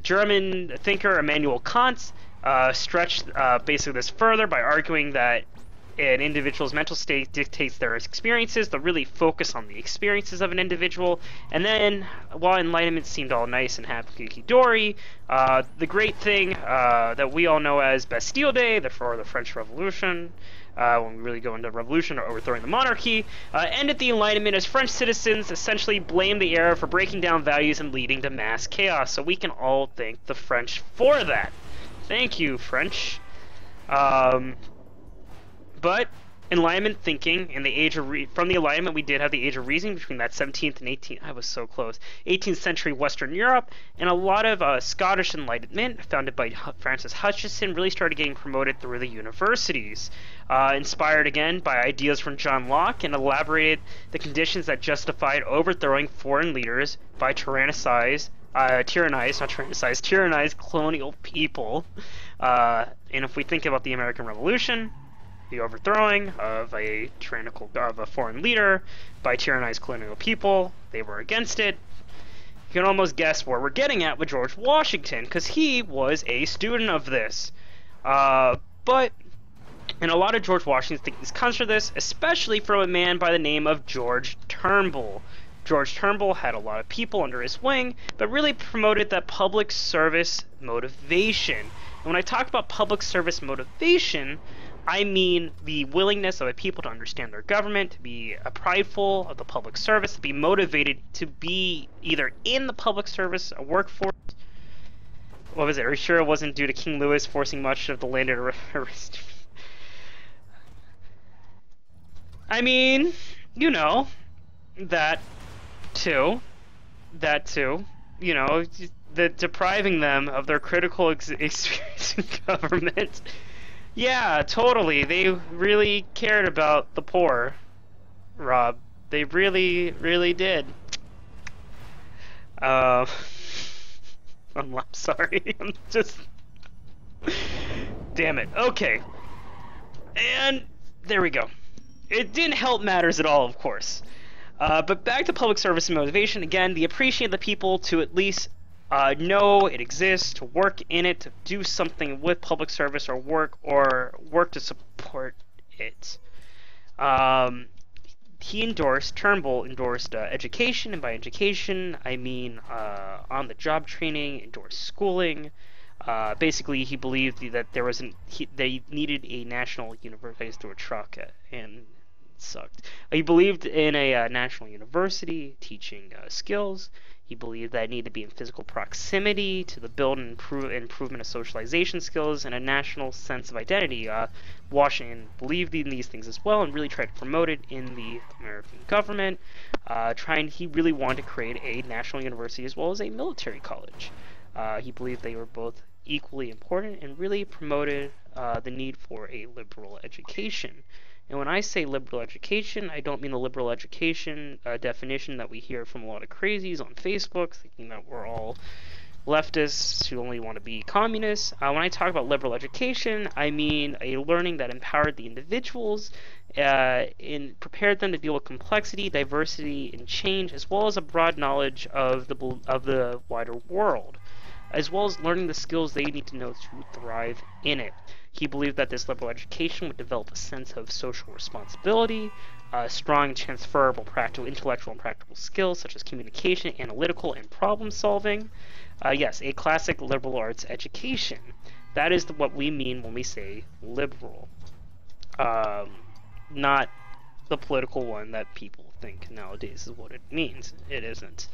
German thinker, Immanuel Kant, stretched basically this further by arguing that an individual's mental state dictates their experiences. They'll really focus on the experiences of an individual. And then, while Enlightenment seemed all nice and happy-dory, the great thing that we all know as Bastille Day, the French Revolution, when we really go into revolution or overthrowing the monarchy, ended the Enlightenment as French citizens essentially blamed the era for breaking down values and leading to mass chaos. So we can all thank the French for that. Thank you, French. But Enlightenment thinking in the age of from the Enlightenment, we did have the age of reason between that 17th and 18th. I was so close. 18th century Western Europe, and a lot of Scottish Enlightenment, founded by Francis Hutcheson, really started getting promoted through the universities. Inspired again by ideas from John Locke, and elaborated the conditions that justified overthrowing foreign leaders by tyrannized colonial people. And if we think about the American Revolution, the overthrowing of a foreign leader by tyrannized colonial people, they were against it. You can almost guess where we're getting at with George Washington, because he was a student of this. But and a lot of George Washington's thinking comes from this, especially from a man by the name of George Turnbull. George Turnbull had a lot of people under his wing, but really promoted that public service motivation. And when I talk about public service motivation, I mean the willingness of a people to understand their government, to be prideful of the public service, to be motivated to be either in the public service, a workforce. What was it? Are you sure it wasn't due to King Louis forcing much of the land into I mean, you know, that too, you know, depriving them of their critical experience in government. Yeah, totally. They really cared about the poor, Rob. They really, really did. I'm sorry. I'm just... Damn it. Okay. And there we go. It didn't help matters at all, of course. But back to public service and motivation, again, the appreciate the people to at least know it exists, to work in it, to do something with public service or work to support it. Turnbull endorsed education, and by education, I mean on-the-job training, endorsed schooling. Basically, he believed that they needed a national university through a truck, and it sucked. He believed in a national university teaching skills. He believed that it needed to be in physical proximity to the build and improvement of socialization skills and a national sense of identity. Washington believed in these things as well and really tried to promote it in the American government. He really wanted to create a national university as well as a military college. He believed they were both equally important and really promoted the need for a liberal education. And when I say liberal education, I don't mean the liberal education definition that we hear from a lot of crazies on Facebook, thinking that we're all leftists who only want to be communists. When I talk about liberal education, I mean a learning that empowered the individuals and prepared them to deal with complexity, diversity, and change, as well as a broad knowledge of the wider world, as well as learning the skills they need to know to thrive in it. He believed that this liberal education would develop a sense of social responsibility, strong transferable intellectual and practical skills such as communication, analytical, and problem solving. Yes, a classic liberal arts education. That is what we mean when we say liberal. Not the political one that people think nowadays is what it means. It isn't.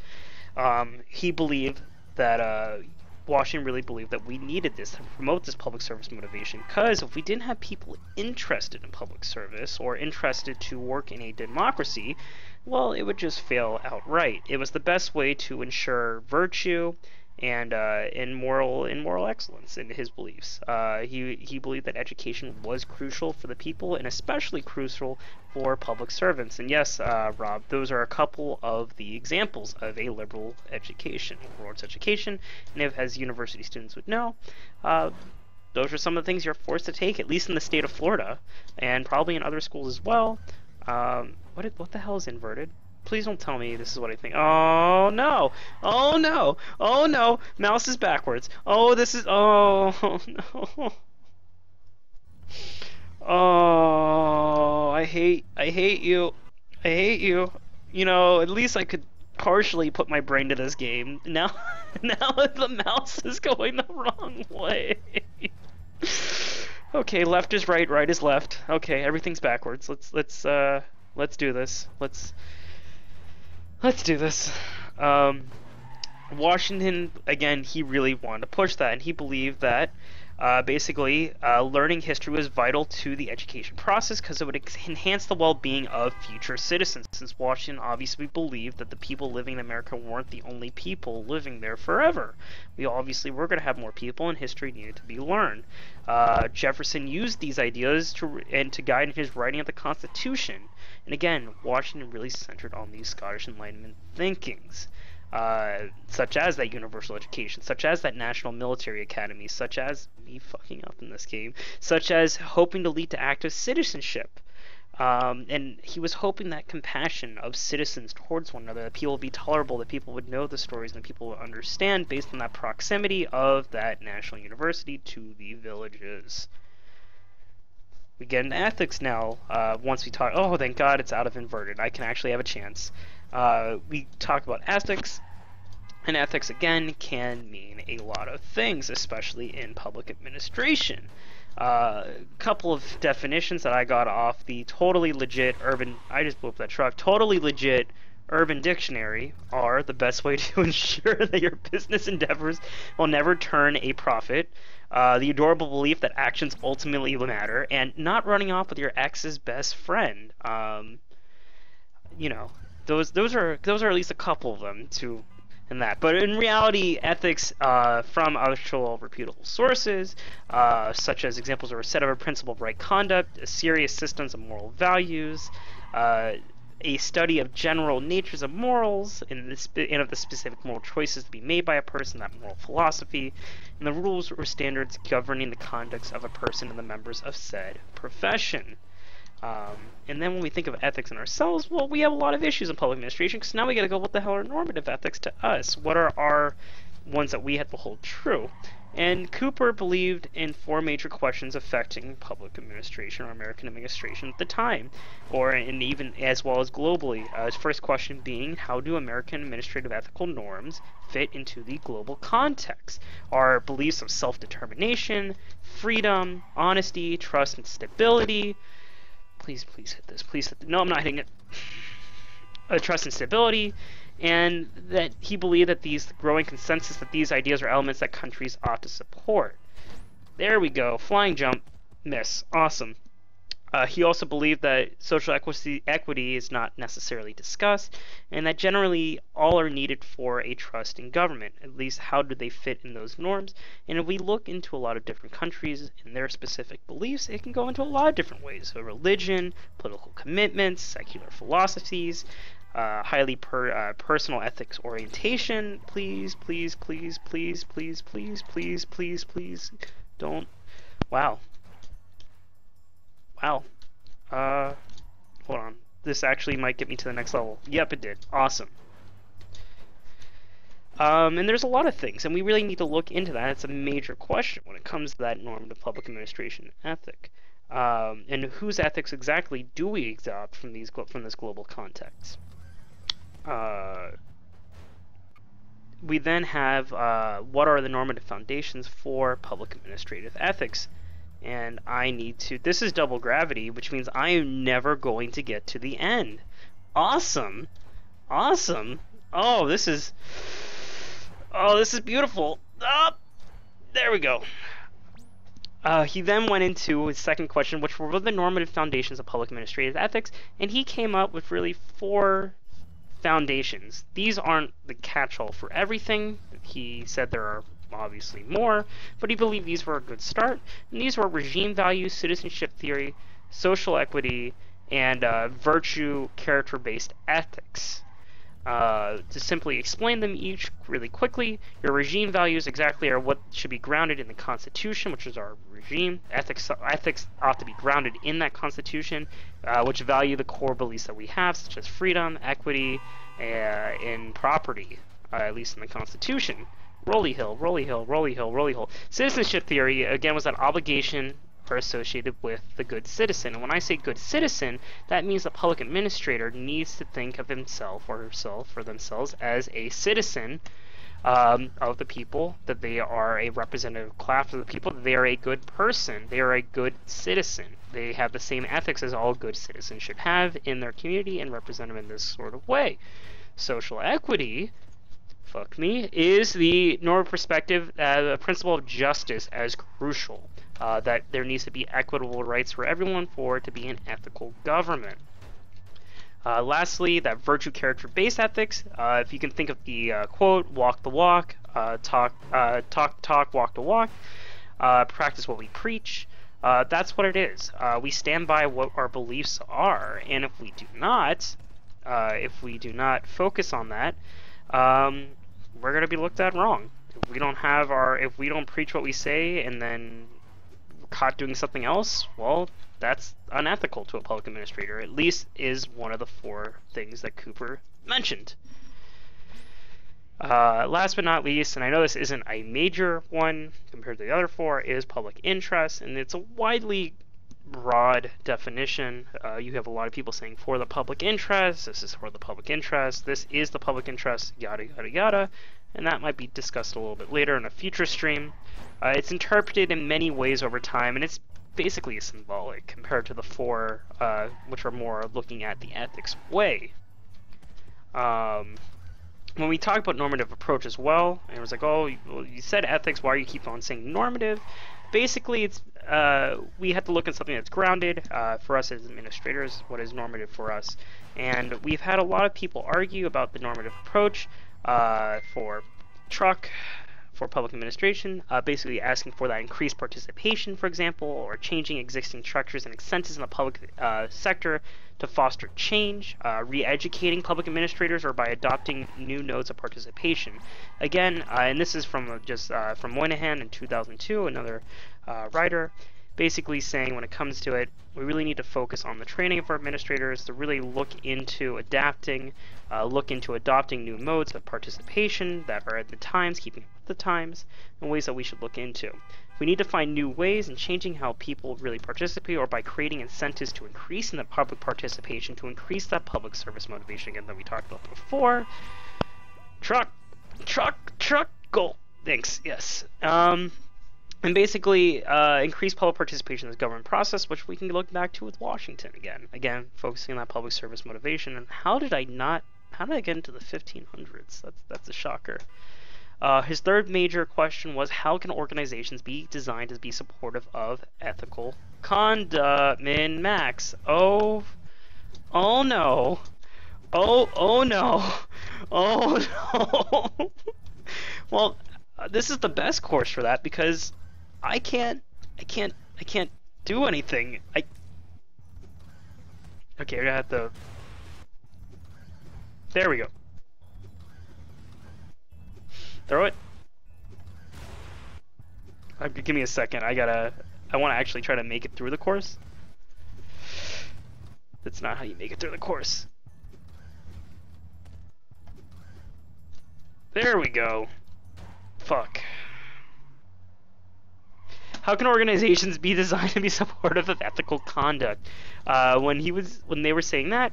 He believed that Washington really believed that we needed this to promote this public service motivation, because if we didn't have people interested in public service or interested to work in a democracy, well, it would just fail outright. It was the best way to ensure virtue and in moral excellence in his beliefs. He believed that education was crucial for the people and especially crucial for public servants. And yes, Rob, those are a couple of the examples of a liberal education, liberal arts education. And if, as university students would know, those are some of the things you're forced to take, at least in the state of Florida, and probably in other schools as well. What the hell is inverted? Please don't tell me this is what I think. Oh no! Oh no! Oh no! Mouse is backwards. Oh, this is. Oh no! Oh, I hate you. I hate you. You know, at least I could partially put my brain to this game. Now the mouse is going the wrong way. Okay, left is right, right is left. Okay, everything's backwards. Let's do this. Let's do this. Washington, again, he really wanted to push that, and he believed that basically learning history was vital to the education process because it would enhance the well-being of future citizens, since Washington obviously believed that the people living in America weren't the only people living there forever. We obviously were going to have more people, and history needed to be learned. Jefferson used these ideas to guide in his writing of the Constitution. And again, Washington really centered on these Scottish Enlightenment thinkings, such as that universal education, such as that national military academy, such as me fucking up in this game, such as hoping to lead to active citizenship. And he was hoping that compassion of citizens towards one another, that people would be tolerable, that people would know the stories, and that people would understand based on that proximity of that national university to the villages. We get into ethics now. Once we talk, oh, thank God it's out of inverted. I can actually have a chance. We talk about ethics, and ethics again can mean a lot of things, especially in public administration. Couple of definitions that I got off the totally legit urban. I just blew up that truck. Totally legit Urban Dictionary are the best way to ensure that your business endeavors will never turn a profit. The adorable belief that actions ultimately matter, and not running off with your ex's best friend. You know, those are at least a couple of them in that. But in reality, ethics from actual reputable sources, such as examples are a set of a principle of right conduct, a serious systems of moral values, a study of general natures of morals and of the specific moral choices to be made by a person, that moral philosophy, and the rules or standards governing the conduct of a person and the members of said profession. And then when we think of ethics in ourselves, well, we have a lot of issues in public administration, because now we gotta go, what the hell are normative ethics to us? What are our ones that we have to hold true? And Cooper believed in 4 major questions affecting public administration or American administration at the time, and even as well as globally. His first question being, how do American administrative ethical norms fit into the global context? Our beliefs of self-determination, freedom, honesty, trust, and stability. Please hit this. Please hit no, I'm not hitting it. Trust and stability. And that he believed that these growing consensus that these ideas are elements that countries ought to support. There we go. Flying jump. Miss. Awesome. He also believed that social equity is not necessarily discussed, and that generally all are needed for a trust in government. At least, how do they fit in those norms? And if we look into a lot of different countries and their specific beliefs, it can go into a lot of different ways. So religion, political commitments, secular philosophies, highly personal ethics orientation. Please don't. Wow. Hold on. This actually might get me to the next level. Yep, it did. Awesome. And there's a lot of things, and we really need to look into that. It's a major question when it comes to that normative public administration ethic. And whose ethics exactly do we adopt from this global context? We then have what are the normative foundations for public administrative ethics? And I need to, this is double gravity, which means I am never going to get to the end. Awesome. Awesome. Oh, this is beautiful. There we go. He then went into his second question, which were the normative foundations of public administrative ethics, and he came up with really 4 foundations. These aren't the catch-all for everything. He said there are obviously more, but he believed these were a good start. And these were regime values, citizenship theory, social equity, and virtue character-based ethics. To simply explain them each really quickly, your regime values exactly are what should be grounded in the Constitution, which is our regime. Ethics ought to be grounded in that Constitution, which value the core beliefs that we have, such as freedom, equity, and property, at least in the Constitution. Rolly hill. Citizenship theory, again, was that obligation are associated with the good citizen. And when I say good citizen, that means the public administrator needs to think of himself or herself or themselves as a citizen of the people, that they are a representative class of the people, that they are a good person, they are a good citizen. They have the same ethics as all good citizens should have in their community and represent them in this sort of way. Social equity, fuck me, is the normative perspective, the principle of justice as crucial. That there needs to be equitable rights for everyone for it to be an ethical government. Lastly, that virtue character-based ethics. If you can think of the quote, walk the walk, talk the talk, walk the walk, practice what we preach. That's what it is. We stand by what our beliefs are, and if we do not focus on that, we're going to be looked at wrong. If we don't preach what we say and then caught doing something else, well, that's unethical to a public administrator. At least is one of the 4 things that Cooper mentioned. Last but not least, and I know this isn't a major one compared to the other 4, is public interest, and it's a widely broad definition. You have a lot of people saying for the public interest, this is for the public interest, this is the public interest, yada yada yada, and that might be discussed a little bit later in a future stream. It's interpreted in many ways over time, and it's basically symbolic compared to the 4, which are more looking at the ethics way. When we talk about normative approach as well, and it was like, oh, you said ethics, why do you keep on saying normative? Basically, it's we have to look at something that's grounded for us as administrators. What is normative for us? And we've had a lot of people argue about the normative approach for truck, for public administration, basically asking for that increased participation, for example, or changing existing structures and incentives in the public sector to foster change, re-educating public administrators, or by adopting new modes of participation. Again, and this is from from Moynihan in 2002, another writer, basically saying when it comes to it, we really need to focus on the training of our administrators to really look into adapting, look into adopting new modes of participation that are at the times, keeping up with the times, and ways that we should look into. We need to find new ways in changing how people really participate, or by creating incentives to increase in the public participation, to increase that public service motivation again that we talked about before. Truck, go. Thanks, yes. And basically increase public participation in the government process, which we can look back to with Washington again focusing on that public service motivation. And how did I get into the 1500s? That's a shocker. His third major question was, how can organizations be designed to be supportive of ethical conduct? Min-max. Oh no. Oh no. Oh no. Well, this is the best course for that, because I can't do anything. Okay, we're gonna have to. There we go. Throw it. Give me a second. I want to actually try to make it through the course. That's not how you make it through the course. There we go. Fuck. How can organizations be designed to be supportive of ethical conduct? When they were saying that,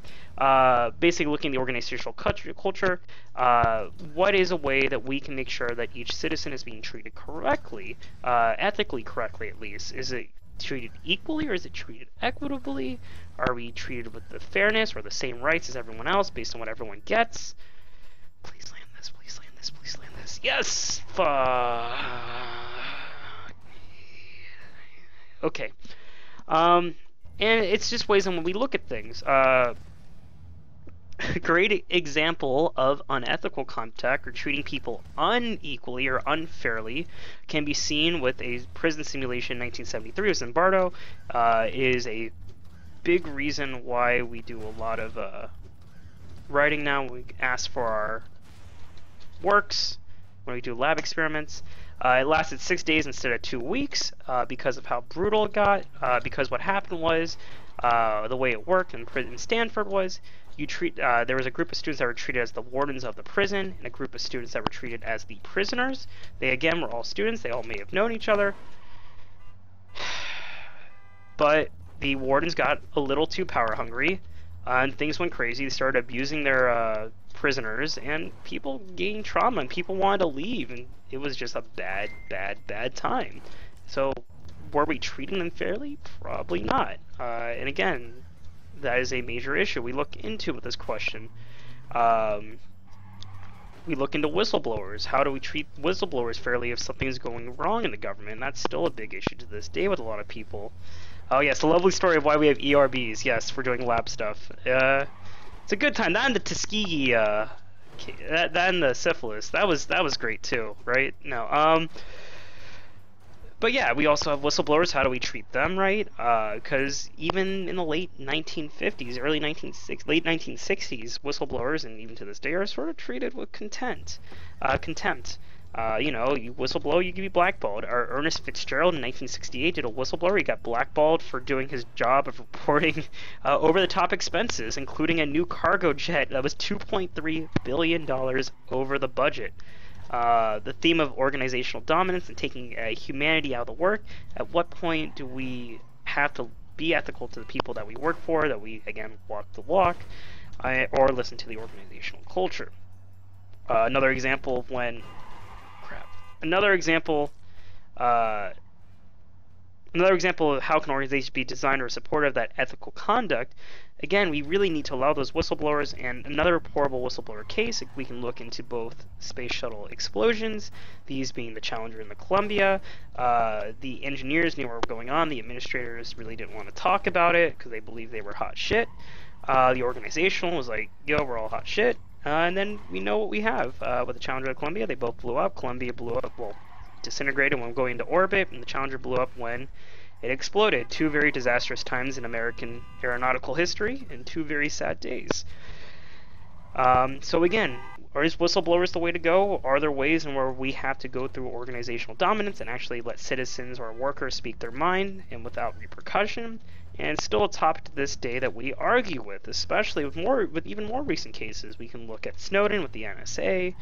basically looking at the organizational culture, what is a way that we can make sure that each citizen is being treated correctly, ethically correctly at least? Is it treated equally, or is it treated equitably? Are we treated with the fairness or the same rights as everyone else based on what everyone gets? Please land this, please land this, please land this. Yes! Fuck. Okay. And it's just ways in when we look at things. A great example of unethical conduct or treating people unequally or unfairly can be seen with a prison simulation in 1973 with Zimbardo. Is a big reason why we do a lot of writing now. We ask for our works when we do lab experiments. It lasted 6 days instead of 2 weeks because of how brutal it got. Because what happened was, the way it worked in Stanford was, there was a group of students that were treated as the wardens of the prison, and a group of students that were treated as the prisoners. They again were all students. They all may have known each other, but the wardens got a little too power hungry, and things went crazy. They started abusing their prisoners, and people gained trauma, and people wanted to leave, and it was just a bad time. So were we treating them fairly? Probably not. And again, that is a major issue we look into with this question. We look into whistleblowers. How do we treat whistleblowers fairly if something's going wrong in the government? And that's still a big issue to this day with a lot of people. Oh yes, the lovely story of why we have ERBs. Yes, for doing lab stuff. It's a good time. That and the Tuskegee, that and the syphilis. That was great too, right? No. But yeah, we also have whistleblowers. How do we treat them, right? Because even in the late 1950s, late 1960s, whistleblowers, and even to this day, are sort of treated with contempt. You whistleblow, you can be blackballed. Ernest Fitzgerald in 1968 did a whistleblower. He got blackballed for doing his job of reporting over-the-top expenses, including a new cargo jet that was $2.3 billion over the budget. The theme of organizational dominance and taking humanity out of the work. At what point do we have to be ethical to the people that we work for, that we, again, walk the walk, or listen to the organizational culture? Another example of when... Another example of how can organizations be designed or supportive of that ethical conduct. Again, we really need to allow those whistleblowers, and another reportable whistleblower case, we can look into both space shuttle explosions, these being the Challenger and the Columbia. The engineers knew what was going on, the administrators really didn't want to talk about it because they believed they were hot shit. The organizational was like, yo, we're all hot shit. And then we know what we have with the Challenger and Columbia. They both blew up. Columbia blew up, well, disintegrated when going into orbit, and the Challenger blew up when it exploded. Two very disastrous times in American aeronautical history, and two very sad days. So again, is whistleblowers the way to go? Are there ways in where we have to go through organizational dominance and actually let citizens or workers speak their mind and without repercussion? And it's still a topic to this day that we argue with, especially with even more recent cases. We can look at Snowden with the NSA.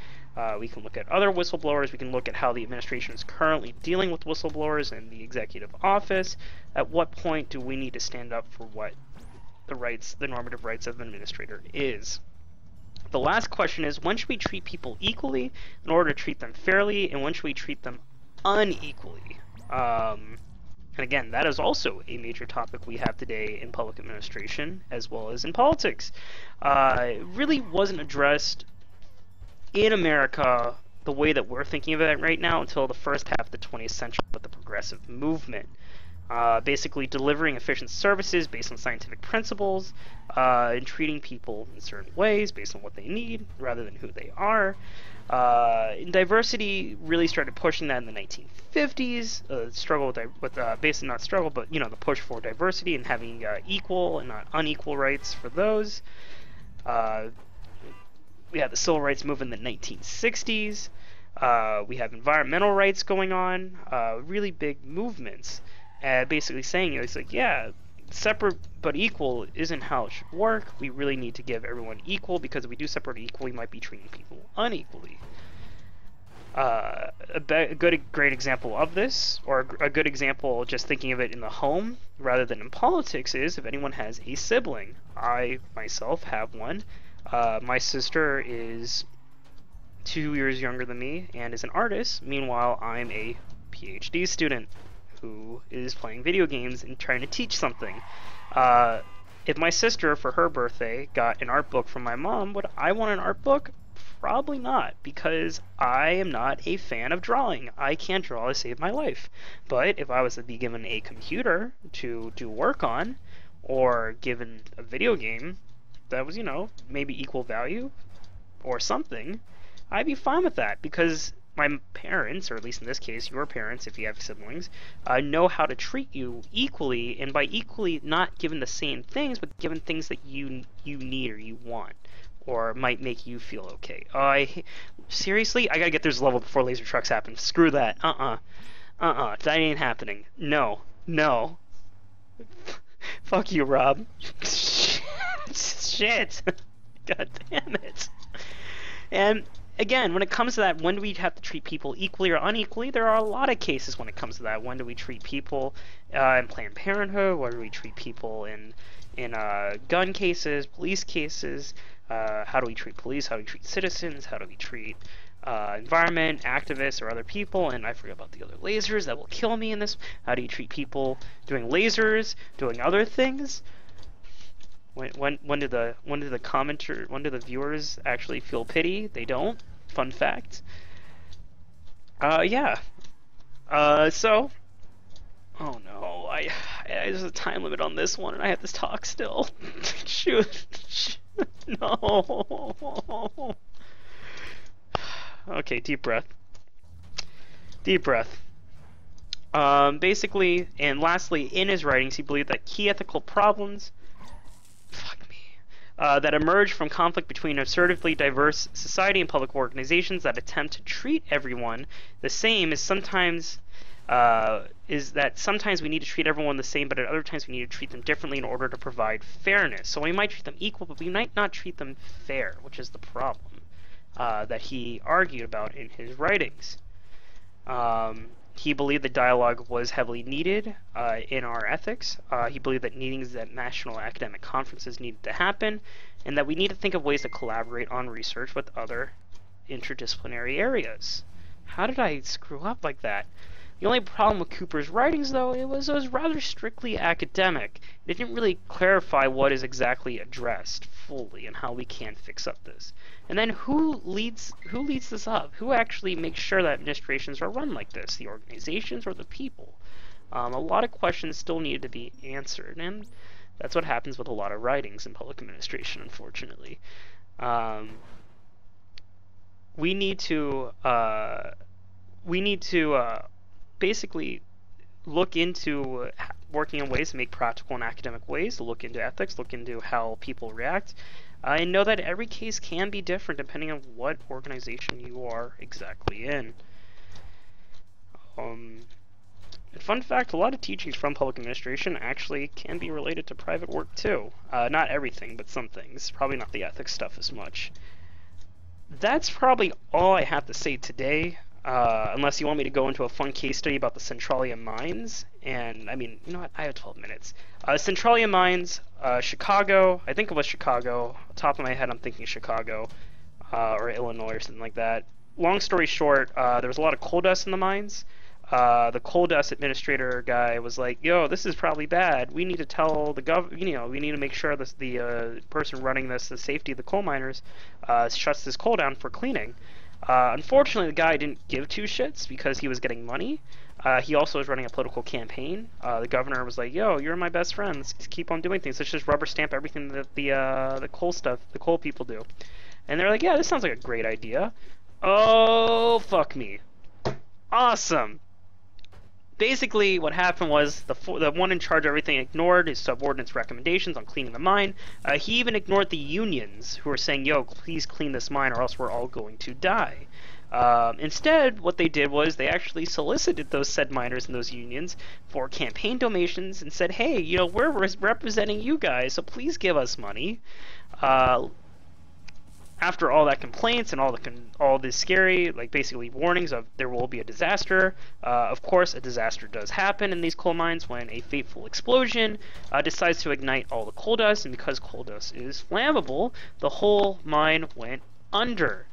We can look at other whistleblowers. We can look at how the administration is currently dealing with whistleblowers in the executive office. At what point do we need to stand up for what the normative rights of an administrator is? The last question is, when should we treat people equally in order to treat them fairly, and when should we treat them unequally? And again, that is also a major topic we have today in public administration as well as in politics. It really wasn't addressed in America the way that we're thinking of it right now until the first half of the 20th century with the progressive movement. Basically delivering efficient services based on scientific principles, and treating people in certain ways based on what they need rather than who they are. And diversity really started pushing that in the 1950s. Struggle with basically not struggle, but the push for diversity and having equal and not unequal rights for those. We had the civil rights movement in the 1960s. We have environmental rights going on. Really big movements. Basically saying it's like, yeah, separate but equal isn't how it should work. We really need to give everyone equal, because if we do separate equal, we might be treating people unequally. A great example of this, or a good example just thinking of it in the home rather than in politics, is if anyone has a sibling. I myself have one. My sister is 2 years younger than me and is an artist. Meanwhile, I'm a PhD student who is playing video games and trying to teach something. If my sister, for her birthday, got an art book from my mom, would I want an art book? Probably not, because I am not a fan of drawing. I can't draw to save my life. But if I was to be given a computer to do work on, or given a video game that was, maybe equal value or something, I'd be fine with that, because my parents, or at least in this case your parents if you have siblings, know how to treat you equally, and by equally not given the same things, but given things that you need or you want, or might make you feel okay. Seriously? I gotta get this level before laser trucks happen. Screw that. That ain't happening. No. Fuck you, Rob. Shit. God damn it. And again, when it comes to that, when do we have to treat people equally or unequally? There are a lot of cases when it comes to that. When do we treat people in Planned Parenthood? When do we treat people in gun cases, police cases? How do we treat police? How do we treat citizens? How do we treat environment, activists, or other people? And I forget about the other lasers that will kill me in this. How do you treat people doing lasers, doing other things? When do the viewers actually feel pity? They don't. Fun fact. Yeah. So. Oh no, there's a time limit on this one, and I have to talk still. Shoot. No. Okay, deep breath. Deep breath. Basically, and lastly, in his writings, he believed that key ethical problems that emerge from conflict between assertively diverse society and public organizations that attempt to treat everyone the same is that sometimes we need to treat everyone the same, but at other times we need to treat them differently in order to provide fairness. So we might treat them equal, but we might not treat them fair, which is the problem that he argued about in his writings. He believed that dialogue was heavily needed in our ethics. He believed that meetings at national academic conferences needed to happen, and that we need to think of ways to collaborate on research with other interdisciplinary areas. How did I screw up like that? The only problem with Cooper's writings, though, it was rather strictly academic. It didn't really clarify what is exactly addressed fully and how we can fix up this. And then who leads this up? Who actually makes sure that administrations are run like this? The organizations or the people? A lot of questions still needed to be answered, and that's what happens with a lot of writings in public administration, unfortunately. we need to basically look into working in ways to make practical and academic ways, look into ethics, look into how people react, and know that every case can be different depending on what organization you are exactly in. Fun fact, a lot of teachings from public administration actually can be related to private work too. Not everything, but some things. Probably not the ethics stuff as much. That's probably all I have to say today. Unless you want me to go into a fun case study about the Centralia mines. And, I mean, you know what? I have 12 minutes. Centralia mines, Chicago. I think it was Chicago. On top of my head, I'm thinking Chicago. Or Illinois or something like that. Long story short, there was a lot of coal dust in the mines. The coal dust administrator guy was like, "Yo, this is probably bad. We need to tell the we need to make sure this, the person running this, the safety of the coal miners, shuts this coal down for cleaning." Unfortunately, the guy didn't give two shits because he was getting money. He also was running a political campaign. The governor was like, "Yo, you're my best friend. Let's keep on doing things. Let's just rubber stamp everything that the coal people do." And they're like, "Yeah, this sounds like a great idea." Oh, fuck me. Awesome. Basically, what happened was the one in charge of everything ignored his subordinates' recommendations on cleaning the mine. He even ignored the unions who were saying, "Yo, please clean this mine or else we're all going to die." Instead, what they did was they actually solicited those said miners and those unions for campaign donations and said, "Hey, you know, we're representing you guys, so please give us money." After all that complaints and all this scary, like basically warnings of there will be a disaster, of course a disaster does happen in these coal mines when a fateful explosion decides to ignite all the coal dust, and because coal dust is flammable, the whole mine went under,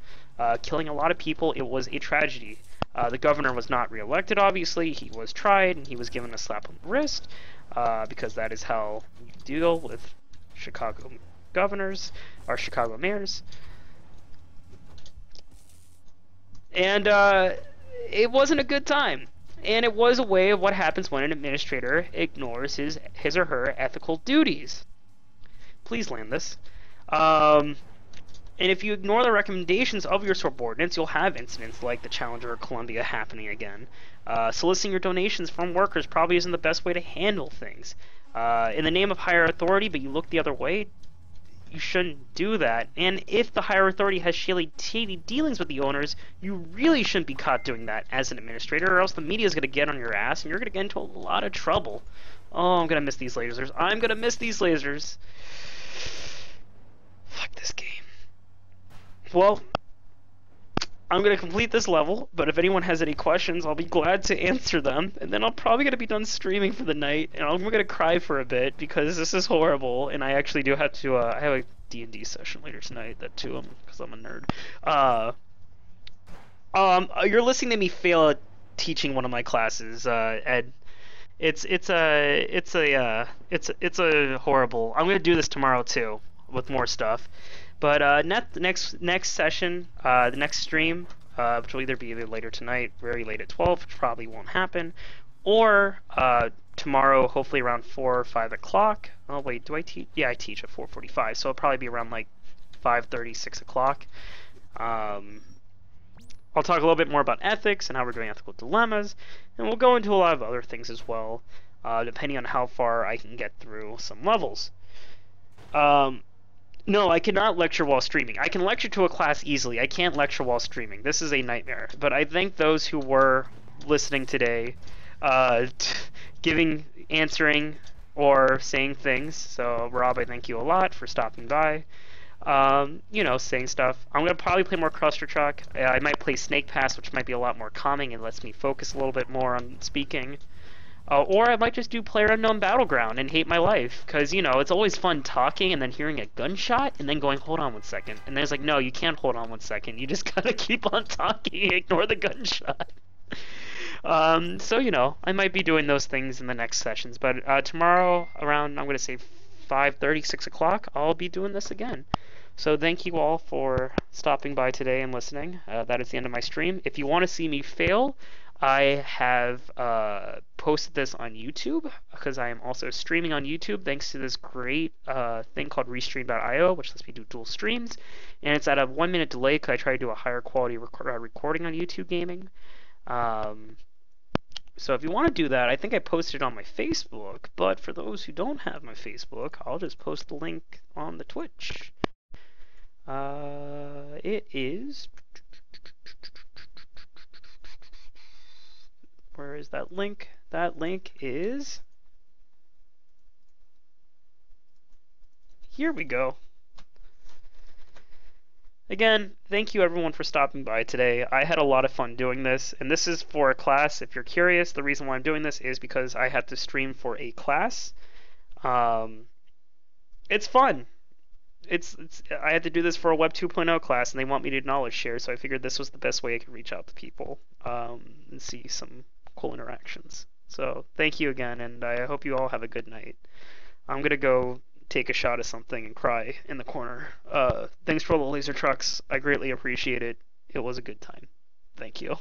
killing a lot of people. It was a tragedy. The governor was not reelected, obviously. He was tried and he was given a slap on the wrist, because that is how you deal with Chicago governors or Chicago mayors. And it wasn't a good time. And it was a way of what happens when an administrator ignores his or her ethical duties. Please land this. And if you ignore the recommendations of your subordinates, you'll have incidents like the Challenger or Columbia happening again. Soliciting your donations from workers probably isn't the best way to handle things. In the name of higher authority, but you look the other way, you shouldn't do that. And if the higher authority has shady dealings with the owners, you really shouldn't be caught doing that as an administrator, or else the media is going to get on your ass and you're going to get into a lot of trouble. Oh, I'm going to miss these lasers. I'm going to miss these lasers. Fuck this game. Well, I'm going to complete this level, but if anyone has any questions, I'll be glad to answer them. And then I'm probably going to be done streaming for the night, and I'm going to cry for a bit because this is horrible, and I actually do have to, I have a D&D session later tonight that too, because I'm a nerd. You're listening to me fail at teaching one of my classes, Ed. It's a horrible. I'm going to do this tomorrow too, with more stuff. But next session, the next stream, which will either be later tonight, very late at 12, which probably won't happen, or tomorrow, hopefully around 4 or 5 o'clock. Oh wait, do I teach? Yeah, I teach at 4:45, so it'll probably be around like 5:30, 6 o'clock. I'll talk a little bit more about ethics and how we're doing ethical dilemmas, and we'll go into a lot of other things as well, depending on how far I can get through some levels. No, I cannot lecture while streaming. I can lecture to a class easily. I can't lecture while streaming. This is a nightmare. But I thank those who were listening today, answering, or saying things. So, Rob, I thank you a lot for stopping by. Saying stuff. I'm going to probably play more Clustertruck. I might play Snake Pass, which might be a lot more calming and lets me focus a little bit more on speaking. Or I might just do PlayerUnknown Battleground and hate my life, because, it's always fun talking and then hearing a gunshot and then going, hold on 1 second. And then it's like, no, you can't hold on 1 second. You just gotta keep on talking, ignore the gunshot. I might be doing those things in the next sessions. But tomorrow around, I'm going to say 5:30, 6 o'clock, I'll be doing this again. So thank you all for stopping by today and listening. That is the end of my stream. If you want to see me fail, I have posted this on YouTube because I am also streaming on YouTube thanks to this great thing called Restream.io, which lets me do dual streams. And it's at a 1 minute delay because I try to do a higher quality recording on YouTube gaming. So if you want to do that, I think I posted it on my Facebook. But for those who don't have my Facebook, I'll just post the link on the Twitch. It is. Where is that link? That link is. Here we go. Again, thank you everyone for stopping by today. I had a lot of fun doing this, and this is for a class. If you're curious, the reason why I'm doing this is because I had to stream for a class. It's fun. I had to do this for a Web 2.0 class, and they want me to knowledge share, so I figured this was the best way I could reach out to people and see some cool interactions. So thank you again, and I hope you all have a good night. I'm gonna go take a shot of something and cry in the corner. Thanks for all the laser trucks. I greatly appreciate it. It was a good time. Thank you.